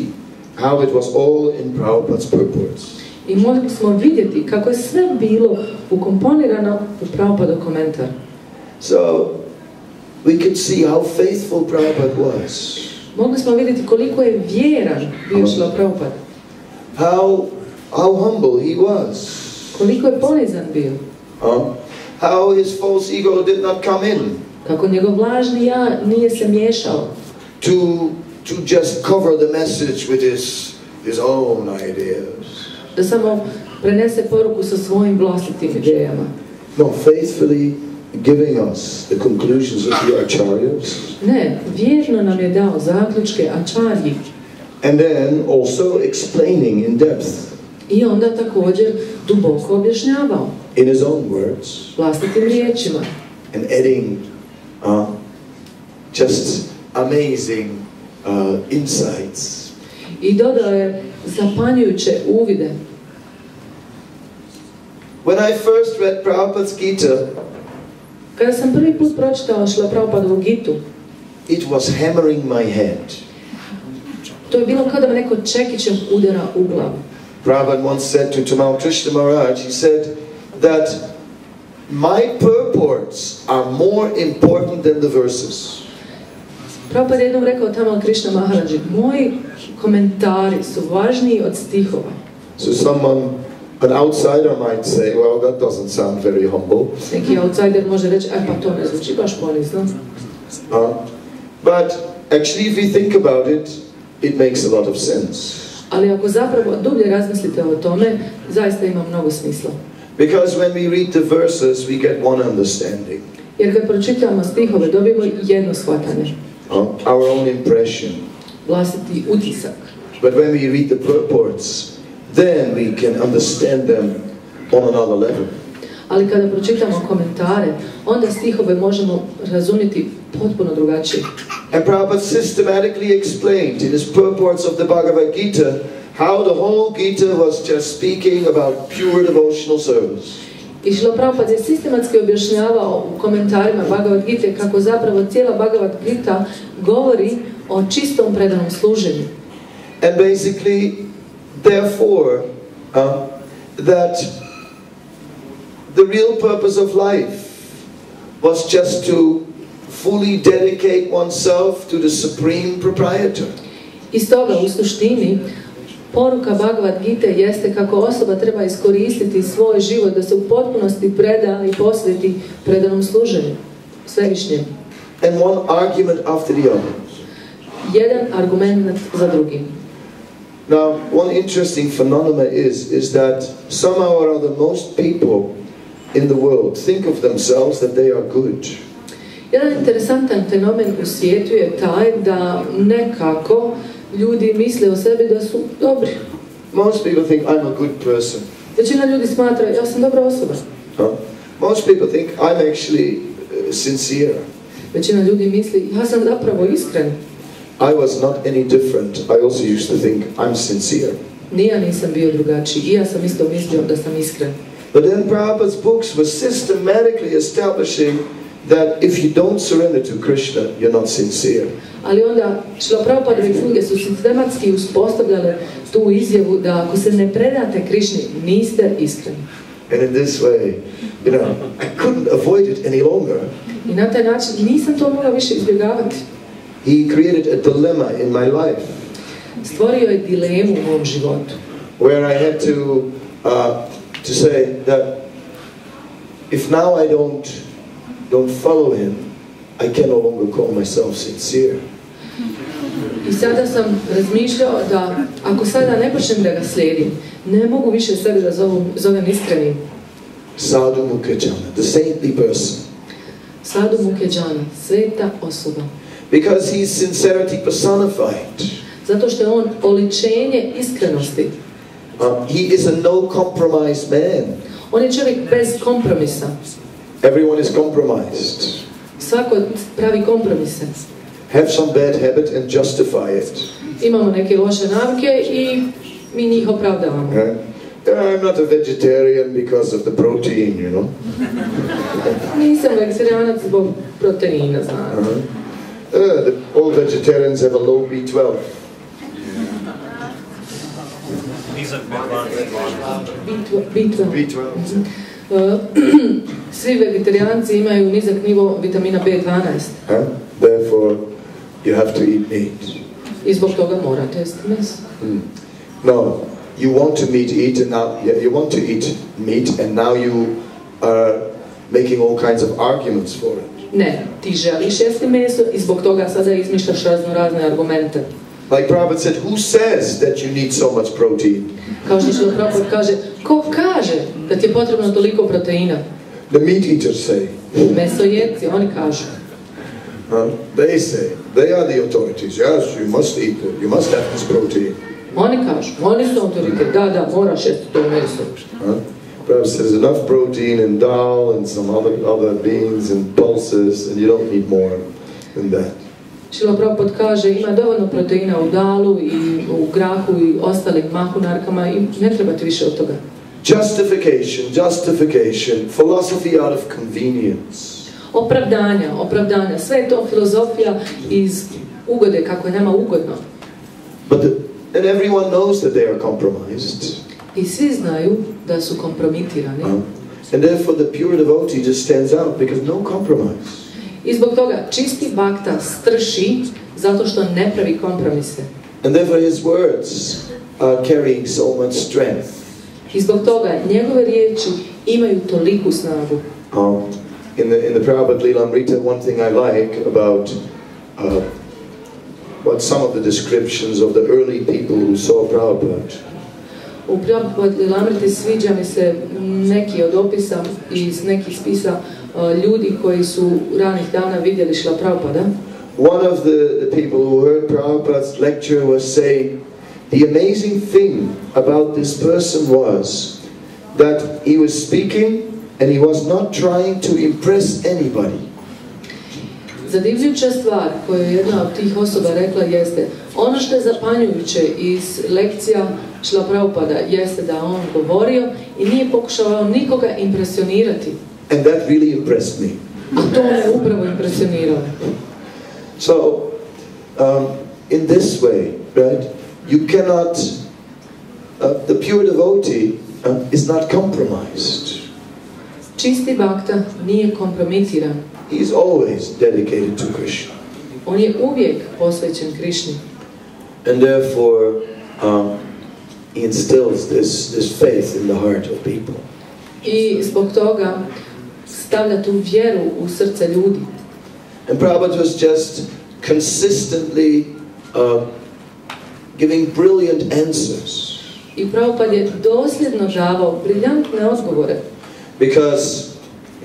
Speaker 1: how it was all in Prabhupada's purports.
Speaker 6: I mogli smo vidjeti kako je sve bilo ukomponirano u Prabhupadov komentar.
Speaker 1: So we could see how faithful Prabhupada was.
Speaker 6: Mogli smo vidjeti koliko je vjeran bio Šrila Prabhupada.
Speaker 1: How humble he was.
Speaker 6: Koliko je ponizan bio.
Speaker 1: How his false ego did not come in.
Speaker 6: Kako njegov lažni ja nije se miješao.
Speaker 1: To just cover the message with his own ideas.
Speaker 6: Da samo prenese poruku sa svojim vlastitim idejama.
Speaker 1: No, faithfully giving us the conclusions of the Acharyas.
Speaker 6: Ne, vjerno nam je dao zaključke Acharyi.
Speaker 1: And then also explaining in depth.
Speaker 6: I onda također duboko objašnjavao.
Speaker 1: In his own words.
Speaker 6: Vlastitim riječima.
Speaker 1: And adding just amazing insights.
Speaker 6: I dodao je zapanjujuće uvide.
Speaker 1: When I first read Prabhupada's Gita,
Speaker 6: kada sam prvi put pročitao Šrila Prabhupadovu Gitu,
Speaker 1: it was hammering my head.
Speaker 6: To je bilo kao da me neko čekićem udara u glavu.
Speaker 1: Prabhupada once said to Tamal Krishna Maharaj, he said that my purports are more important than the verses.
Speaker 6: Prabhupada jednom rekao Tamal Krishna Maharaji, moji komentari su važniji od stihova.
Speaker 1: So an outsider might say, well, that doesn't sound very humble.
Speaker 6: Neki outsider može reći, pa to ne zvuči baš ponizno.
Speaker 1: But actually, if we think about it, it makes a lot of sense.
Speaker 6: Ali ako zapravo dublje razmislite o tome, zaista ima mnogo smisla.
Speaker 1: Because when we read the verses, we get one understanding.
Speaker 6: Jer kad pročitamo stihove, dobijemo jedno shvatanje.
Speaker 1: Our own impression.
Speaker 6: Vlastiti utisak.
Speaker 1: But when we read the purports, then we can understand them on another level.
Speaker 6: Ali kada pročitamo komentare, onda stihove možemo razumjeti potpuno drugačije.
Speaker 1: And Prabhupada systematically explained in his purports of the Bhagavad Gita how the whole Gita was just speaking about pure devotional service.
Speaker 6: I Šrila Prabhupada je sistematski objašnjavao u komentarima Bhagavad Gite kako zapravo cijela Bhagavad Gita govori o čistom predanom služenju.
Speaker 1: And basically, therefore, that the real purpose of life was just to fully dedicate oneself to the supreme proprietor.
Speaker 6: I stoga u suštini poruka Bhagavad Gite jeste kako osoba treba iskoristiti svoj život da se u potpunosti preda i posveti predanom služenju svevišnjem.
Speaker 1: And one argument after the other.
Speaker 6: Jedan argument za drugim.
Speaker 1: Now, one interesting phenomenon is that somehow or other most people in the world think of themselves that they are good.
Speaker 6: Jedan interesantan fenomen u svijetu je taj da nekako ljudi misle o sebi da su dobri.
Speaker 1: Most people think I'm a good person.
Speaker 6: Većina ljudi smatra, ja sam dobra osoba.
Speaker 1: Most people think I'm actually sincere.
Speaker 6: Većina ljudi misli, ja sam zapravo iskren.
Speaker 1: I was not any different. I also used to think I'm sincere.
Speaker 6: Ja nisam bio drugačiji i ja sam isto mislio da sam iskren.
Speaker 1: But then Prabhupada's books were systematically establishing that if you don't surrender to Krishna, you're not sincere.
Speaker 6: Ali onda Šrila Prabhupadove knjige su sistematski uspostavljale tu izjavu da ako se ne predate Krišni, niste iskreni.
Speaker 1: And in this way, you know, I couldn't avoid it any longer.
Speaker 6: I na taj način nisam to mogla više izbjegavati.
Speaker 1: He created a dilemma in my life.
Speaker 6: Stvorio je dilemu u mom životu.
Speaker 1: Where I had to say that if now I don't follow him, I can no longer call myself sincere.
Speaker 6: I sada sam razmišljao da ako sada ne počnem da ga slijedim, ne mogu više sebe da zovem iskrenim.
Speaker 1: Sadhu Mukherjee, the saintly person.
Speaker 6: Sadhu Mukherjee, sveta osoba.
Speaker 1: Because he's sincerity personified.
Speaker 6: Zato što je on oličenje iskrenosti.
Speaker 1: He is a no compromise man.
Speaker 6: On je čovjek bez kompromisa.
Speaker 1: Everyone is compromised.
Speaker 6: Svako pravi kompromise.
Speaker 1: Have some bad habit and justify it.
Speaker 6: Imamo neke loše navike i mi njih opravdavamo.
Speaker 1: I'm not a vegetarian because of the protein, you know.
Speaker 6: Nisam vegetarijanac zbog proteina, znam.
Speaker 1: All vegetarians have a low B12. B12.
Speaker 6: Svi vegetarijanci imaju nizak nivo vitamina B12.
Speaker 1: Therefore, you have to eat meat.
Speaker 6: I zbog toga morate jesti meso.
Speaker 1: No, you want to eat meat, and now you are making all kinds of arguments for it.
Speaker 6: Ne, ti želiš jesti meso i zbog toga sada izmišljaš razne argumente.
Speaker 1: Like Prabhupada said, who says that you need so much protein?
Speaker 6: Kao što Prabhupada kaže, ko kaže da ti je potrebno toliko proteina?
Speaker 1: The meat eaters say.
Speaker 6: Mesojedci, oni kažu.
Speaker 1: They say, they are the authorities. Yes, you must eat it. You must have this protein.
Speaker 6: Oni kažu, oni su autoritet. Da, moraš jesti to meso.
Speaker 1: Prabhupada says there's enough protein in dal and some other beans and pulses, and you don't need more than that.
Speaker 6: Šrila Prabhupada kaže, ima dovoljno proteina u dalu i u grahu i ostalim mahunarkama i ne treba ti više od toga.
Speaker 1: Justification, philosophy out of convenience.
Speaker 6: Opravdanja, sve je to filozofija iz ugode, kako je nama ugodno.
Speaker 1: And everyone knows that they are compromised.
Speaker 6: I svi znaju da su kompromitirani.
Speaker 1: And therefore the pure devotee just stands out because no compromise.
Speaker 6: I zbog toga čisti bhakta strši zato što ne pravi kompromise.
Speaker 1: And therefore his words are carrying so much strength.
Speaker 6: I zbog toga njegove riječi imaju toliku snagu.
Speaker 1: In the Prabhupada Lilamrita, one thing I like about some of the descriptions of the early people who saw Prabhupada.
Speaker 6: U Prabhupada Lilamriti sviđa mi se neki od opisa iz nekih spisa ljudi koji su ranih dana vidjeli Šrila Prabhupada.
Speaker 1: One of the people who heard Prabhupada's lecture was saying, the amazing thing about this person was that he was speaking and he was not trying to impress anybody.
Speaker 6: Zadivljujuća stvar koju je jedna od tih osoba rekla jeste, ono što je zapanjujuće iz lekcija Šrila Prabhupada jeste da on govorio i nije pokušavao nikoga impresionirati.
Speaker 1: And that really impressed me.
Speaker 6: A to me upravo impresioniralo.
Speaker 1: So, in this way, right, you cannot, the pure devotee is not compromised.
Speaker 6: Čisti bhakta nije kompromitiran.
Speaker 1: He is always dedicated to Krishna.
Speaker 6: On je uvijek posvećen Krišni.
Speaker 1: And therefore, he instills this faith in the heart of people.
Speaker 6: I zbog toga stavlja tu vjeru u srce ljudi.
Speaker 1: And Prabhupada was just consistently giving brilliant answers.
Speaker 6: I Prabhupada je dosljedno davao briljantne odgovore.
Speaker 1: Because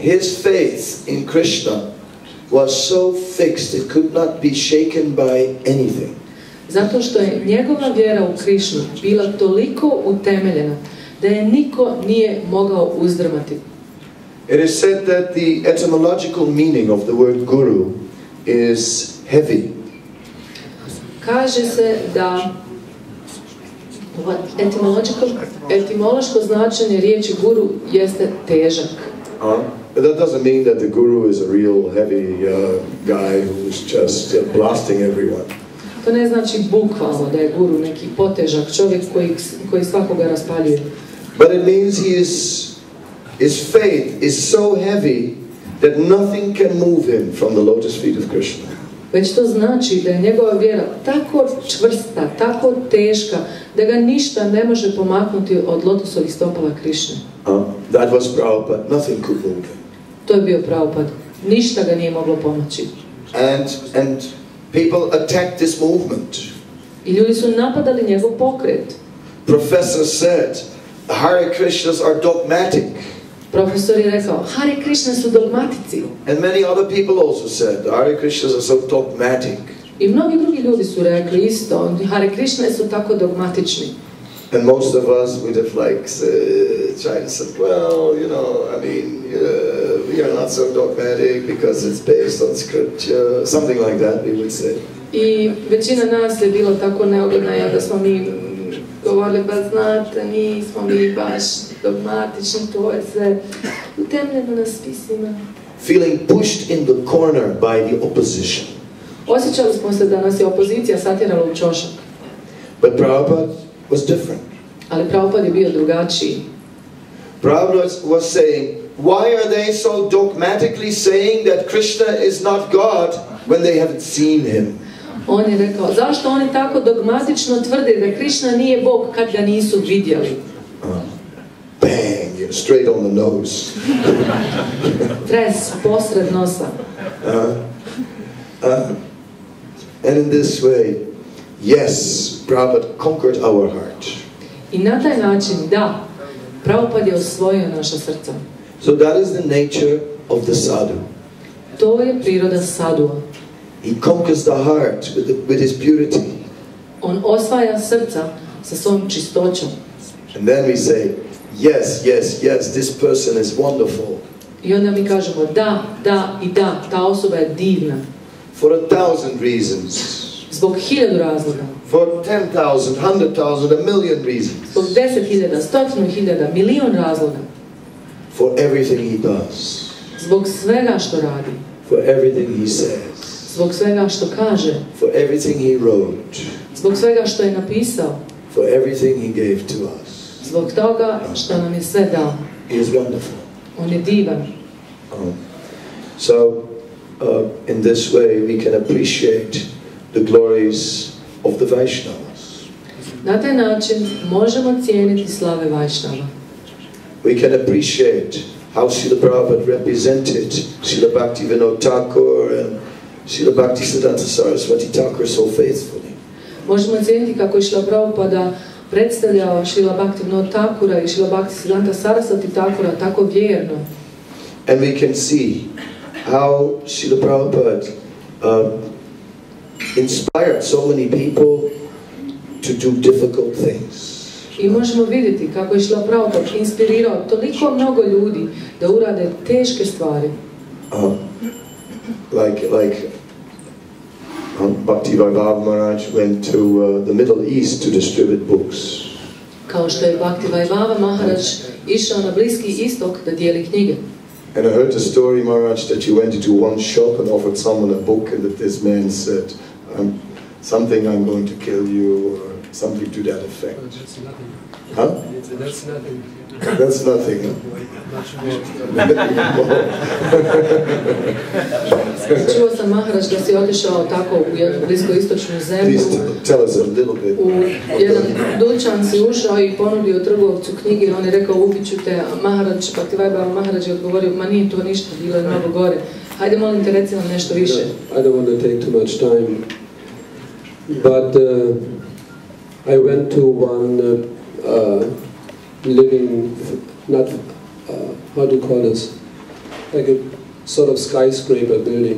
Speaker 1: his faith in Krishna was so fixed it could not be shaken by anything.
Speaker 6: Zato što je njegova vjera u Krišnu bila toliko utemeljena da je niko nije mogao uzdrmati.
Speaker 1: It is said that the etymological meaning of the word guru is heavy.
Speaker 6: Kaže se da etimološko značenje riječi guru jeste težak.
Speaker 1: that doesn't mean that the guru is a real heavy guy who's just blasting everyone.
Speaker 6: To ne znači bukvalno da je guru neki potežak čovjek koji svakoga raspaljuje.
Speaker 1: But it means his faith is so heavy that nothing can move him from the lotus feet of Krishna.
Speaker 6: Već to znači da je njegova vjera tako čvrsta, tako teška, da ga ništa ne može pomaknuti od lotosovih stopala Krišne.
Speaker 1: That was Prabhupada. Nothing could move him.
Speaker 6: To je bio Prabhupada. Ništa ga nije moglo pomoći.
Speaker 1: And people attacked this movement.
Speaker 6: I ljudi su napadali njegov pokret.
Speaker 1: Professor said, Hare Krishnas are dogmatic.
Speaker 6: Profesor je rekao, Hare Krishna su dogmatici.
Speaker 1: And many other people also said, Hare Krishnas are so dogmatic.
Speaker 6: I mnogi drugi ljudi su rekli isto, Hare Krishna su tako dogmatični.
Speaker 1: And most of us would have tried to say, well, you know, I mean, we are not so dogmatic because it's based on scripture, something like that we would say.
Speaker 6: I većina nas je bilo tako neogledna, da smo mi govorili, ba znate, nismo mi baš dogmatični, to je sve utemljeno na spisima.
Speaker 1: Feeling pushed in the corner by the opposition.
Speaker 6: Osjećali smo se da nas je opozicija satjerala u ćošak.
Speaker 1: But Prabhupada was different.
Speaker 6: Ali Prabhupada je bio drugačiji.
Speaker 1: Prabhupada was saying, why are they so dogmatically saying that Krishna is not God when they haven't seen him?
Speaker 6: On je rekao, zašto oni tako dogmatično tvrde da Krišna nije Bog kad ga nisu vidjeli?
Speaker 1: Bang, straight on the nose.
Speaker 6: Tres, posred nosa.
Speaker 1: And in this way, yes, Prabhupada conquered our heart.
Speaker 6: I na taj način, da, Prabhupada je osvojio naša srca.
Speaker 1: So that is the nature of the sadhu.
Speaker 6: To je priroda sadua.
Speaker 1: He conquers the heart with his purity.
Speaker 6: On osvaja srca sa svojom čistoćom.
Speaker 1: And then we say, yes, yes, yes, this person is wonderful.
Speaker 6: I onda mi kažemo, da, da i da, ta osoba je divna.
Speaker 1: For 1,000 reasons.
Speaker 6: Zbog 1000 razloga.
Speaker 1: For 10,000, 100,000, 1,000,000 reasons.
Speaker 6: Zbog 10.000, 100.000, milion razloga.
Speaker 1: For everything he does.
Speaker 6: Zbog svega što radi.
Speaker 1: For everything he says.
Speaker 6: Zbog svega što kaže.
Speaker 1: For everything he wrote.
Speaker 6: Zbog svega što je napisao.
Speaker 1: For everything he gave to us.
Speaker 6: Zbog toga što nam je sve dao.
Speaker 1: He is wonderful.
Speaker 6: On je divan.
Speaker 1: So, in this way we can appreciate the glories of the Vaishnavas.
Speaker 6: Na taj način možemo cijeniti slave Vajšnava.
Speaker 1: We can appreciate how Srila Prabhupada represented Srila Bhaktivinoda Thakur and Srila Bhaktisiddhanta Saraswati Thakur so faithfully.
Speaker 6: Možemo cijeniti kako je Srila Prabhupada predstavljao Srila Bhaktivinoda Thakura i Srila Bhaktisiddhanta Saraswati Thakura tako vjerno.
Speaker 1: And we can see how Srila Prabhupada inspired so many people to do difficult things.
Speaker 6: I možemo vidjeti kako je Srila Prabhupada inspirirao toliko mnogo ljudi da urade teške stvari.
Speaker 1: Like Bhakti Vaibhava Maharaj went to the Middle East to distribute books.
Speaker 6: Kao što je Bhakti Vaibhava Maharaj išao na Bliski istok da dijeli knjige.
Speaker 1: And I heard the story, Maharaj, that you went into one shop and offered someone a book and that this man said, something, I'm going to kill you, or something to that effect.
Speaker 4: That's nothing.
Speaker 1: Huh?
Speaker 4: That's nothing.
Speaker 1: That's nothing.
Speaker 6: Čuo sam Maharaj da si otišao tako u jednu bliskoistočnu zemlju.
Speaker 1: Please tell us a little bit.
Speaker 6: U jedan dućan si ušao i ponudio trgovcu knjige i on je rekao ubit ću te. Maharaj, Bhakti Vaibhava Maharaj je odgovorio, ma nije to ništa, bilo je mnogo gore. Hajde molim te reci nam nešto više.
Speaker 7: I don't want to take too much time, but I went to one living, not, how do you call this, like a sort of skyscraper building.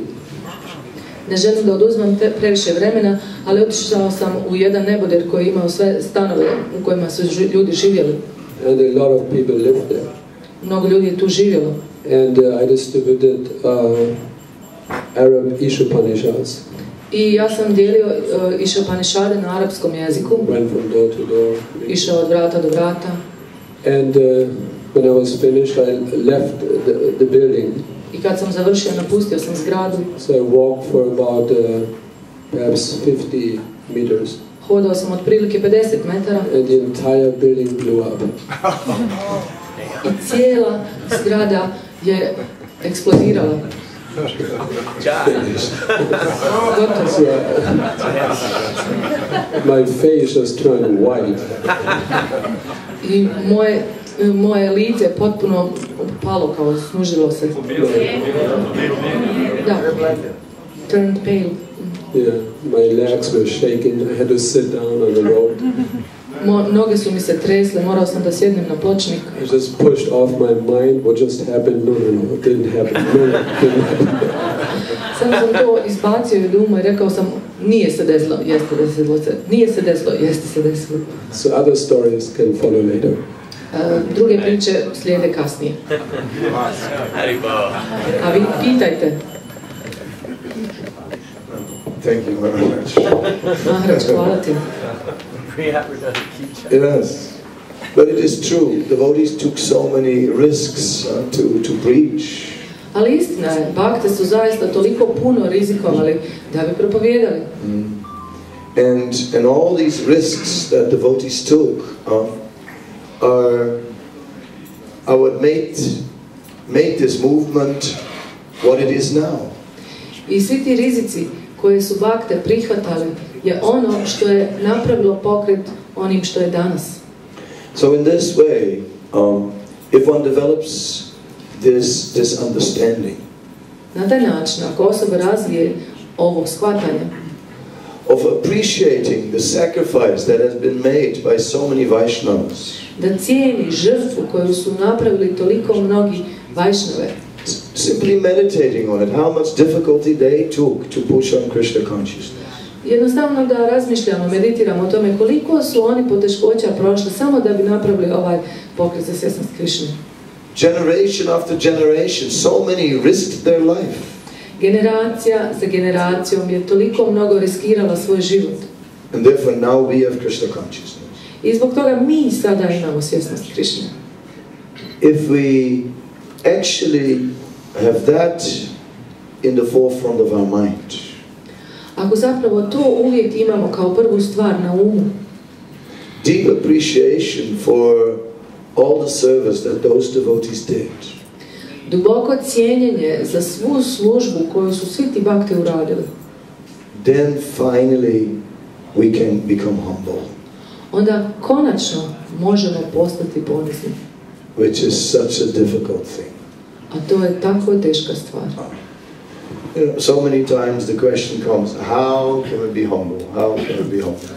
Speaker 6: Ne želim da oduzmem previše vremena, ali otišao sam u jedan neboder koji je imao sve stanove u kojima su ljudi živjeli.
Speaker 7: And a lot of people lived there.
Speaker 6: Mnogo ljudi je tu živjelo.
Speaker 7: And I distributed Arab Ishopanishads.
Speaker 6: I ja sam dijelio Ishopanishade na arapskom jeziku.
Speaker 7: Went from door to door.
Speaker 6: Išao od vrata do vrata.
Speaker 7: And when I was finished, I left the building.
Speaker 6: I kad sam završio, napustio sam zgradu.
Speaker 7: So I walked for about perhaps 50 meters.
Speaker 6: Hodao sam otprilike 50 metara.
Speaker 7: And the entire building blew up.
Speaker 6: I cijela zgrada je eksplodirala.
Speaker 7: So, my face just turned white.
Speaker 6: I moje lice potpuno palo, kao snužilo se. Da. Turned pale.
Speaker 7: Yeah, my legs were shaking. I had to sit down on the road.
Speaker 6: Noge su mi se tresle, morao sam da sjednem na pločnik.
Speaker 7: I just pushed off my mind. What just happened? No, it didn't happen. No, it didn't happen.
Speaker 6: Sam sam to izbacio od uma i rekao sam, nije se desilo, jeste desilo se. Nije se desilo, jeste se desilo.
Speaker 7: So other stories can follow later.
Speaker 6: Druge priče slijede kasnije. A vi pitajte.
Speaker 1: Thank you very much.
Speaker 6: Maharaj, hvala ti.
Speaker 1: Yes, but it is true. Devotees took so many risks to preach.
Speaker 6: Ali istina je, bakte su zaista toliko puno rizikovali da bi propovijedali.
Speaker 1: And all these risks that devotees took are what made this movement what it is now.
Speaker 6: I svi ti rizici koje su bakte prihvatali je ono što je napravilo pokret onim što je danas.
Speaker 1: So in this way, if one develops this understanding,
Speaker 6: na taj način, ako osoba razvije ovo shvatanje,
Speaker 1: of appreciating the sacrifice that has been made by so many Vaishnavas,
Speaker 6: da cijeni žrtvu koju su napravili toliko mnogi Vaishnave,
Speaker 1: simply meditating on it, how much difficulty they took to push on Krishna consciousness.
Speaker 6: Jednostavno da razmišljamo, meditiramo o tome koliko su oni poteškoća prošli samo da bi napravili ovaj pokret za svjesnost Krišne.
Speaker 1: Generation after generation, so many risked their life.
Speaker 6: Generacija za generacijom je toliko mnogo riskirala svoj život.
Speaker 1: And therefore now we have Krishna consciousness.
Speaker 6: I zbog toga mi sada imamo svjesnost Krišne.
Speaker 1: If we actually have that in the forefront of our mind,
Speaker 6: ako zapravo to uvijek imamo kao prvu stvar na umu,
Speaker 1: deep appreciation for all the service that those devotees did,
Speaker 6: duboko cijenjenje za svu službu koju su svi ti bakte uradili,
Speaker 1: then finally we can become humble,
Speaker 6: onda konačno možemo postati ponizni.
Speaker 1: which is such a difficult thing.
Speaker 6: A to je tako teška stvar.
Speaker 1: You know, so many times the question comes, how can we be humble? How can we be humble?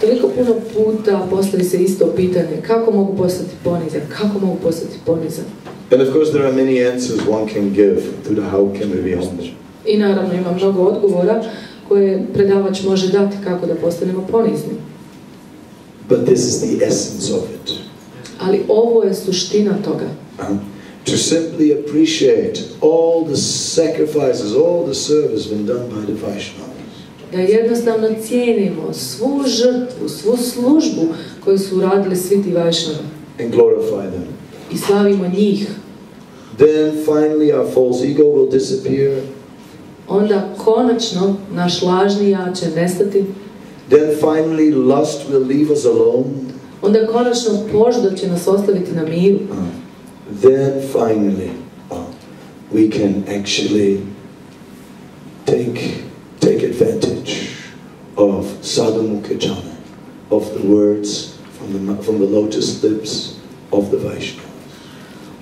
Speaker 6: Toliko puno puta postavi se isto pitanje, kako mogu postati ponizan, kako mogu postati ponizan.
Speaker 1: And of course there are many answers one can give to the how can we be humble.
Speaker 6: I naravno ima mnogo odgovora koje predavač može dati kako da postanemo ponizni.
Speaker 1: But this is the essence of it.
Speaker 6: Ali ovo je suština toga.
Speaker 1: To simply appreciate all the sacrifices, all the service been done by the Vaishnavas.
Speaker 6: Da jednostavno cijenimo svu žrtvu, svu službu koju su uradili svi ti Vaishnava.
Speaker 1: And glorify them.
Speaker 6: I slavimo njih.
Speaker 1: Then finally our false ego will disappear.
Speaker 6: Onda konačno naš lažni ja će nestati.
Speaker 1: Then finally lust will leave us alone.
Speaker 6: Onda konačno požuda će nas ostaviti na miru.
Speaker 1: Then finally we can actually take advantage of sadhumukha jhana, of the words from the lotus lips of the Vaishnavas.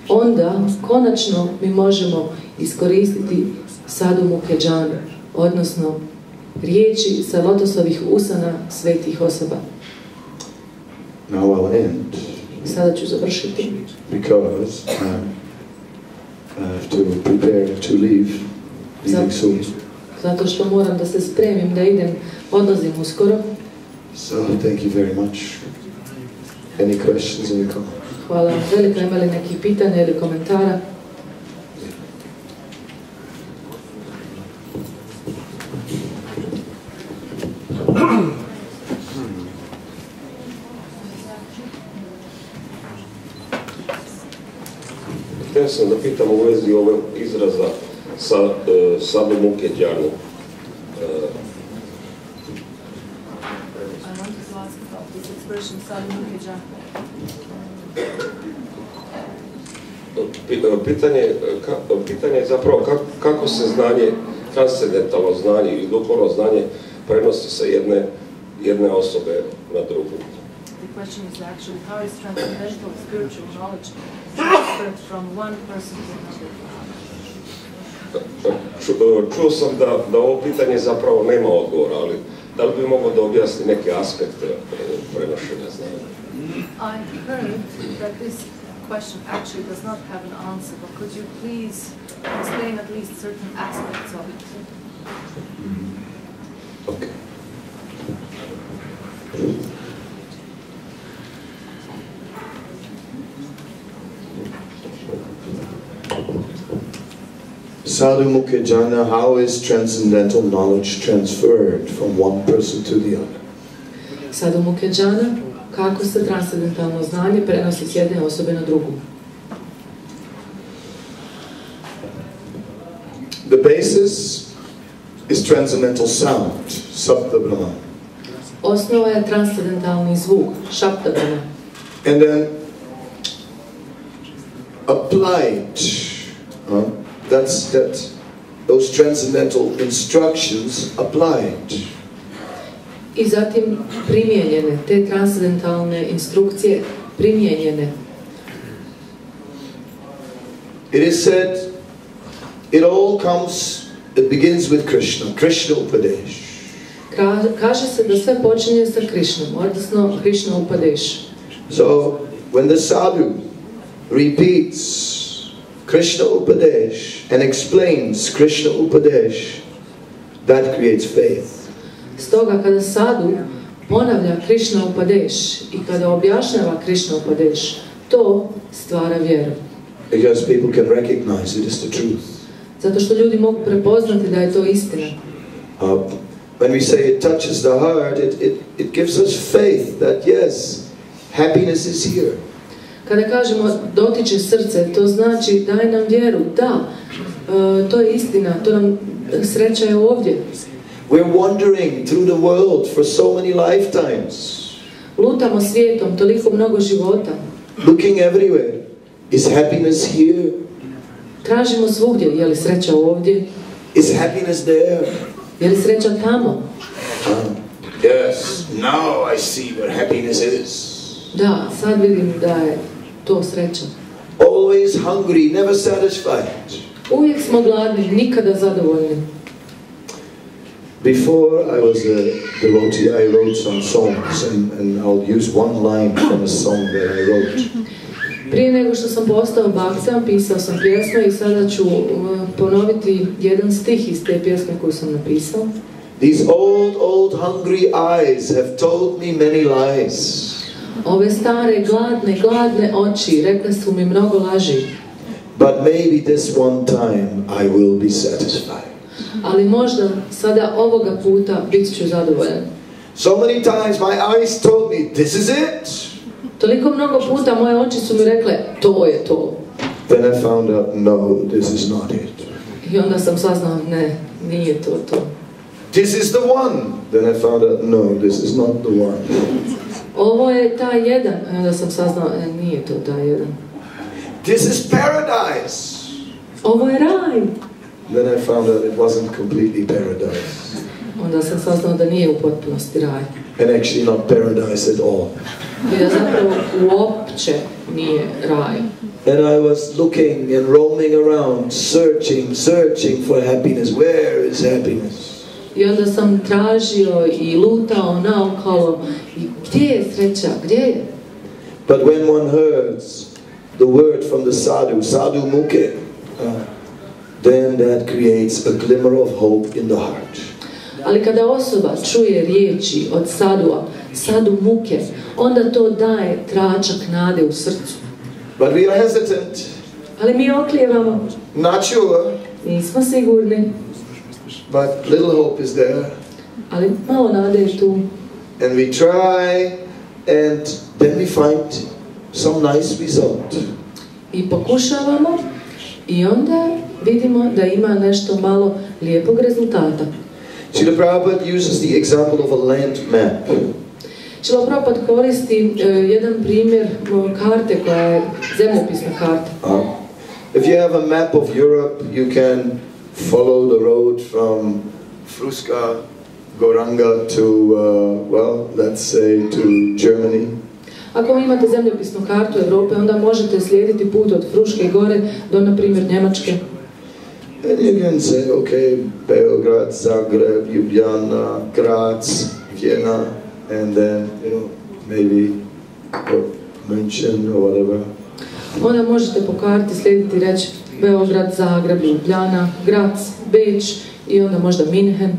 Speaker 6: Onda konačno mi možemo iskoristiti sadhumukha jhanu, odnosno riječi sa lotosovih usana svetih osoba.
Speaker 1: Now I'll end.
Speaker 6: Sada ću završiti.
Speaker 1: Because I have to prepare to leave soon.
Speaker 6: Zato što moram da se spremim da idem, odlazim uskoro.
Speaker 1: So thank you very much. Any questions, any comments?
Speaker 6: Hvala vam veliko, imali neki pitanja ili komentara?
Speaker 8: htio sam da pitam u vezi ovog izraza sadhu muke džanu.
Speaker 6: I wanted to ask about this expression sadhu muke džanu.
Speaker 8: Pitanje je zapravo kako se znanje, transcendentalno znanje ili duhovno znanje prenosi sa jedne osobe na drugu.
Speaker 6: The question is actually how is transcendental spiritual knowledge transferred from one person to another?
Speaker 8: Čuo sam da ovo pitanje zapravo nema odgovora, ali da li bi mogao da objasni neke aspekte prenošenja znanja?
Speaker 6: I heard that this question actually does not have an answer, but could you please explain at least certain aspects of it?
Speaker 8: Okay.
Speaker 1: Sadhu Mukha Jana, how is transcendental knowledge transferred from one person to the other?
Speaker 6: Sadhu Mukha Jana, kako se transcendentalno znanje prenosi s jedne osobe na drugu?
Speaker 1: The basis is transcendental sound, Sapta Brahma.
Speaker 6: Osnova je transcendentalni zvuk, Šapta Brahma.
Speaker 1: And then applied, those transcendental instructions applied.
Speaker 6: I zatim primijenjene, te transcendentalne instrukcije primijenjene.
Speaker 1: It is said, it begins with Krishna, Krishna Upadesh.
Speaker 6: Kaže se da sve počinje sa Krišnom, odnosno Krishna Upadeš.
Speaker 1: So, when the sadhu repeats Krishna Upadesh and explains Krishna Upadesh, that creates faith.
Speaker 6: Stoga kada sadhu ponavlja Krishna Upadeš i kada objašnjava Krishna Upadeš, to stvara vjeru.
Speaker 1: Because people can recognize it is the truth.
Speaker 6: Zato što ljudi mogu prepoznati da je to istina.
Speaker 1: When we say it touches the heart, it gives us faith that yes, happiness is here.
Speaker 6: Kada kažemo dotiče srce, to znači daj nam vjeru, da, to je istina, to nam sreća je ovdje.
Speaker 1: We're wandering through the world for so many lifetimes.
Speaker 6: Lutamo svijetom toliko mnogo života.
Speaker 1: Looking everywhere. Is happiness here?
Speaker 6: Tražimo svugdje, je li sreća ovdje?
Speaker 1: Is happiness there?
Speaker 6: Je li sreća tamo?
Speaker 1: Yes, now I see what happiness is.
Speaker 6: Da, sad vidim da je to sreća.
Speaker 1: Always hungry, never satisfied.
Speaker 6: Uvijek smo gladni, nikada zadovoljni.
Speaker 1: Before I was a devotee, I wrote some songs, and I'll use one line from a song that I wrote.
Speaker 6: Prije nego što sam postao bakca, pisao sam pjesme i sada ću ponoviti jedan stih iz te pjesme koju sam napisao.
Speaker 1: These old hungry eyes have told me many lies.
Speaker 6: Ove stare, gladne oči rekle su mi mnogo laži.
Speaker 1: But maybe this one time I will be satisfied.
Speaker 6: Ali možda sada ovoga puta bit ću zadovoljan.
Speaker 1: So many times my eyes told me, this is it.
Speaker 6: Toliko mnogo puta moje oči su mi rekle, to je to.
Speaker 1: Then I found out, no, this is not it.
Speaker 6: I onda sam saznao, ne, nije to to.
Speaker 1: This is the one. Then I found out, no, this is not the one.
Speaker 6: Ovo je taj jedan. I onda sam saznao, nije to taj jedan.
Speaker 1: This is paradise.
Speaker 6: Ovo je raj.
Speaker 1: Then I found out it wasn't completely paradise.
Speaker 6: Onda sam saznao da nije u potpunosti raj.
Speaker 1: And actually not paradise at all.
Speaker 6: I da zapravo uopće nije raj.
Speaker 1: And I was looking and roaming around, searching for happiness. Where is happiness?
Speaker 6: I onda sam tražio i lutao naokolo. I gdje je sreća? Gdje je?
Speaker 1: But when one hears the word from the sadhu, sadhu mukhe, then that creates a glimmer of hope in the heart.
Speaker 6: Ali kada osoba čuje riječi od sadua, sadhu muke, onda to daje tračak nade u srcu.
Speaker 1: But we are hesitant.
Speaker 6: Ali mi oklijevamo.
Speaker 1: Not sure.
Speaker 6: Nismo sigurni.
Speaker 1: But little hope is there.
Speaker 6: Ali malo nade je tu.
Speaker 1: And we try, and then we find some nice result.
Speaker 6: I pokušavamo i onda vidimo da ima nešto malo lijepog rezultata.
Speaker 1: Srila Prabhupada uses the example of a land map.
Speaker 6: Srila Prabhupada koristi jedan primjer karte koja je zemljopisna karta.
Speaker 1: If you have a map of Europe, you can follow the road from Fruska, Goranga to, well, let's say to Germany.
Speaker 6: Ako imate zemljopisnu kartu Europe, onda možete slijediti put od Fruške i Gore do, na primjer, Njemačke.
Speaker 1: And you can say, okay, Beograd, Zagreb, Ljubljana, Graz, Vienna, and then, you know, maybe München or whatever.
Speaker 6: Onda možete po karti slijediti i reći Beograd, Zagreb, Ljubljana, Graz, Beč i onda možda Minhen.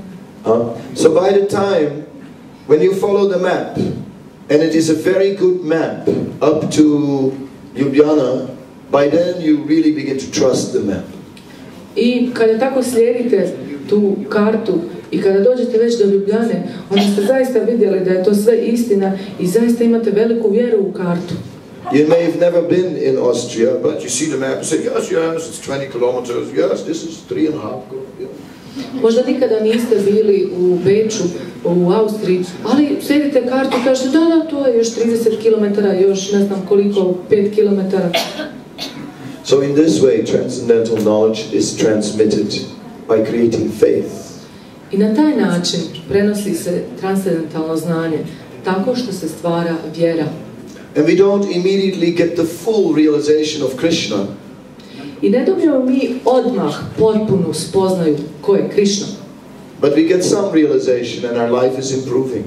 Speaker 1: So by the time when you follow the map, and it is a very good map up to Ljubljana, by then you really begin to trust the map.
Speaker 6: I kada tako slijedite tu kartu i kada dođete već do Ljubljane, onda ste zaista vidjeli da je to sve istina i zaista imate veliku vjeru u kartu.
Speaker 1: You may have never been in Austria, but you see the map and say, yes, yes, it's 20 kilometers, yes, this is 3.5 kilometers.
Speaker 6: Možda nikada niste bili u Beču, u Austriji, ali slijedite kartu i kažete da, to je još 30 km, još ne znam koliko, 5 km.
Speaker 1: So in this way, transcendental knowledge is transmitted by creating faith.
Speaker 6: I na taj način prenosi se transcendentalno znanje, tako što se stvara vjera.
Speaker 1: And we don't immediately get the full realization of Krishna.
Speaker 6: I ne dobijemo mi odmah potpunu spoznaju ko je Krishna.
Speaker 1: But we get some realization and our life is improving.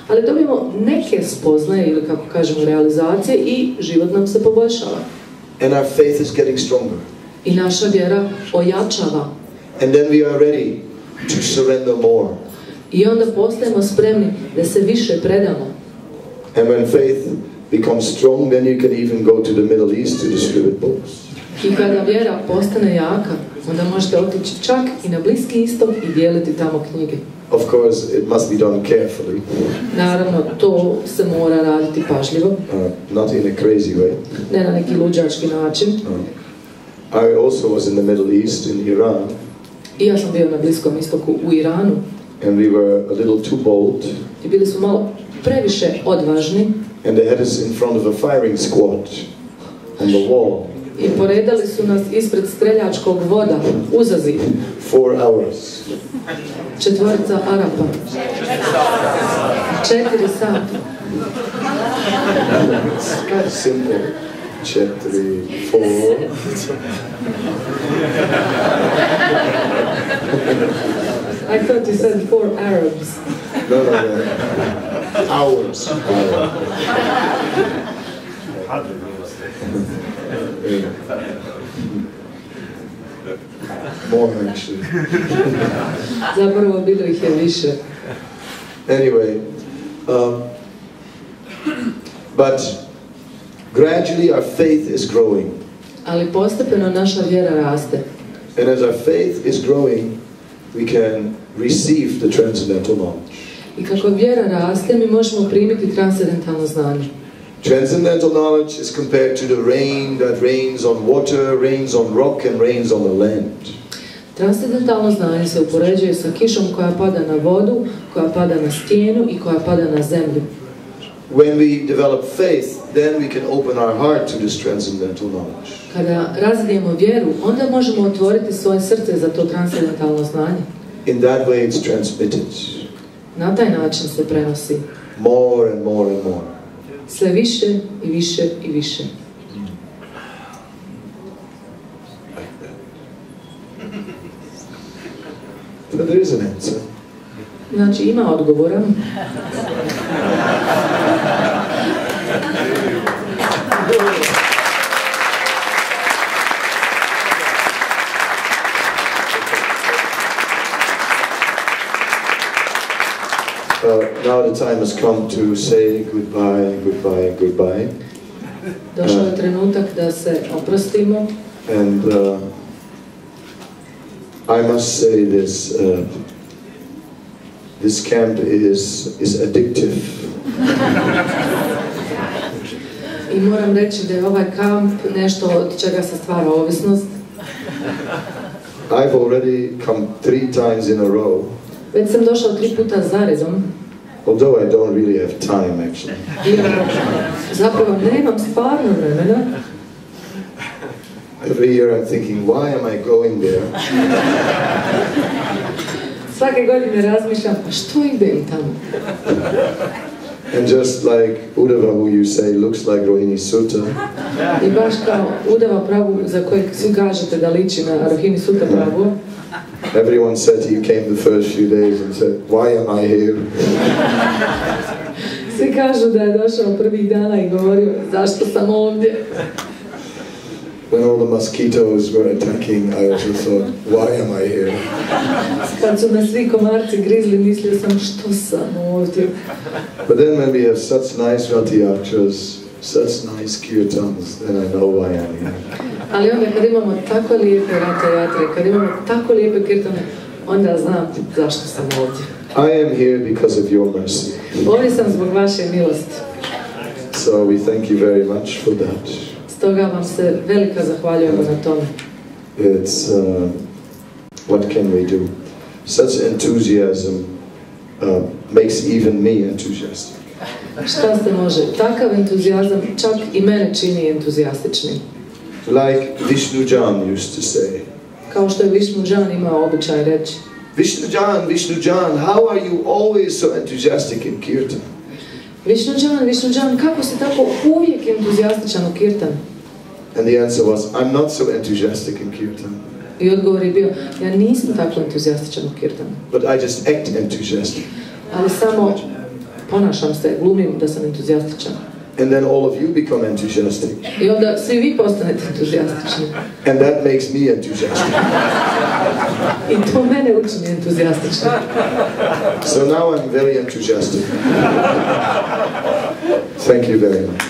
Speaker 6: Ali dobijemo neke spoznaje ili kako kažemo realizacije i život nam se poboljšava.
Speaker 1: And our faith is getting stronger.
Speaker 6: I naša vjera ojačava.
Speaker 1: And then we are ready to surrender more.
Speaker 6: I onda postajemo spremni da se više predamo.
Speaker 1: And when faith becomes strong, then you can even go to the Middle East to distribute books.
Speaker 6: I kada vjera postane jaka, onda možete otići čak i na Bliski istok i dijeliti tamo knjige.
Speaker 1: Of course, it must be done carefully.
Speaker 6: Naravno, to se mora raditi pažljivo.
Speaker 1: Not in a crazy way.
Speaker 6: Ne na neki luđački način.
Speaker 1: I also was in the Middle East, in Iran.
Speaker 6: I ja sam bio na Bliskom istoku u Iranu.
Speaker 1: And we were a little too bold.
Speaker 6: I bili smo malo previše odvažni.
Speaker 1: And they had us in front of a firing squad on the wall.
Speaker 6: I poredali su nas ispred streljačkog voda, uza zid.
Speaker 1: 4 hours.
Speaker 6: 4 Arapa. 4 sata.
Speaker 1: Simple. 4, 4.
Speaker 6: I thought you said 4 Arabs.
Speaker 1: No. Hours. More actually.
Speaker 6: Zapravo bilo ih je više.
Speaker 1: Anyway, but gradually our faith is growing.
Speaker 6: Ali postepeno naša vjera raste.
Speaker 1: And as our faith is growing, we can receive the transcendental knowledge.
Speaker 6: I kako vjera raste, mi možemo primiti transcendentalno znanje.
Speaker 1: Transcendental knowledge is compared to the rain that rains on water, rains on rock, and rains on the land.
Speaker 6: Transcendentalno znanje se upoređuje sa kišom koja pada na vodu, koja pada na stijenu i koja pada na zemlju.
Speaker 1: When we develop faith, then we can open our heart to this transcendental knowledge.
Speaker 6: Kada razvijemo vjeru, onda možemo otvoriti svoje srce za to transcendentalno znanje.
Speaker 1: In that way it's transmitted.
Speaker 6: Na taj način se prenosi.
Speaker 1: More and more and more.
Speaker 6: Sve više i više i više.
Speaker 1: So there is an answer.
Speaker 6: Znači ima odgovora.
Speaker 1: Now the time has come to say goodbye, goodbye, goodbye.
Speaker 6: Došao je trenutak da se oprostimo.
Speaker 1: And I must say this. This camp is addictive.
Speaker 6: I moram reći da je ovaj kamp nešto od čega se stvara ovisnost.
Speaker 1: I've already come 3 times in a row.
Speaker 6: Već sam došao 3 puta zaredom.
Speaker 1: Although I don't really have time, actually.
Speaker 6: Zapravo nemam stvarno vremena.
Speaker 1: Every year I'm thinking, why am I going there?
Speaker 6: Svake godine razmišljam, pa što idem tamo?
Speaker 1: And just like Uddhava, who you say looks like Rohini Sutta.
Speaker 6: I baš kao Uddhava Prabhu, za kojeg svi kažete da liči na Rohini Sutta Prabhu.
Speaker 1: Everyone said he came the first few days and said, why am I here?
Speaker 6: Svi kažu da je došao prvih dana i govorio, zašto sam ovdje?
Speaker 1: When all the mosquitoes were attacking, I also thought, why am I here?
Speaker 6: Kad su me svi komarci grizli, mislio sam, što sam ovdje?
Speaker 1: But then when we have such nice ratiyatras, such nice kirtans, then I know why I'm here.
Speaker 6: Ali onda kad imamo tako lijepe ratayatre, kad imamo tako lijepe kirtane, onda znam zašto sam ovdje.
Speaker 1: I am here because of your mercy.
Speaker 6: Ovdje sam zbog vaše milosti.
Speaker 1: So we thank you very much for that.
Speaker 6: Stoga vam se velika zahvaljujemo na tome.
Speaker 1: It's, what can we do? Such enthusiasm makes even me enthusiastic.
Speaker 6: Šta se može? Takav entuzijazam čak i mene čini entuzijastičnim.
Speaker 1: Like Vishnujan used to say.
Speaker 6: Kao što je Vishnujan imao običaj reći.
Speaker 1: Vishnujan, Vishnujan, how are you always so enthusiastic in kirtan?
Speaker 6: Vishnujan, kako si tako uvijek entuzijastičan u kirtanu?
Speaker 1: And the answer was, I'm not so enthusiastic in kirtan.
Speaker 6: I odgovor je bio, ja nisam tako entuzijastičan u kirtanu.
Speaker 1: But I just act enthusiastic.
Speaker 6: Ali samo ponašam se, glumim da sam entuzijastičan.
Speaker 1: And then all of you become enthusiastic.
Speaker 6: I onda svi vi postanete entuzijastični.
Speaker 1: And that makes me enthusiastic.
Speaker 6: I to mene učini entuzijastičnim.
Speaker 1: So now I'm very enthusiastic. Thank you very much.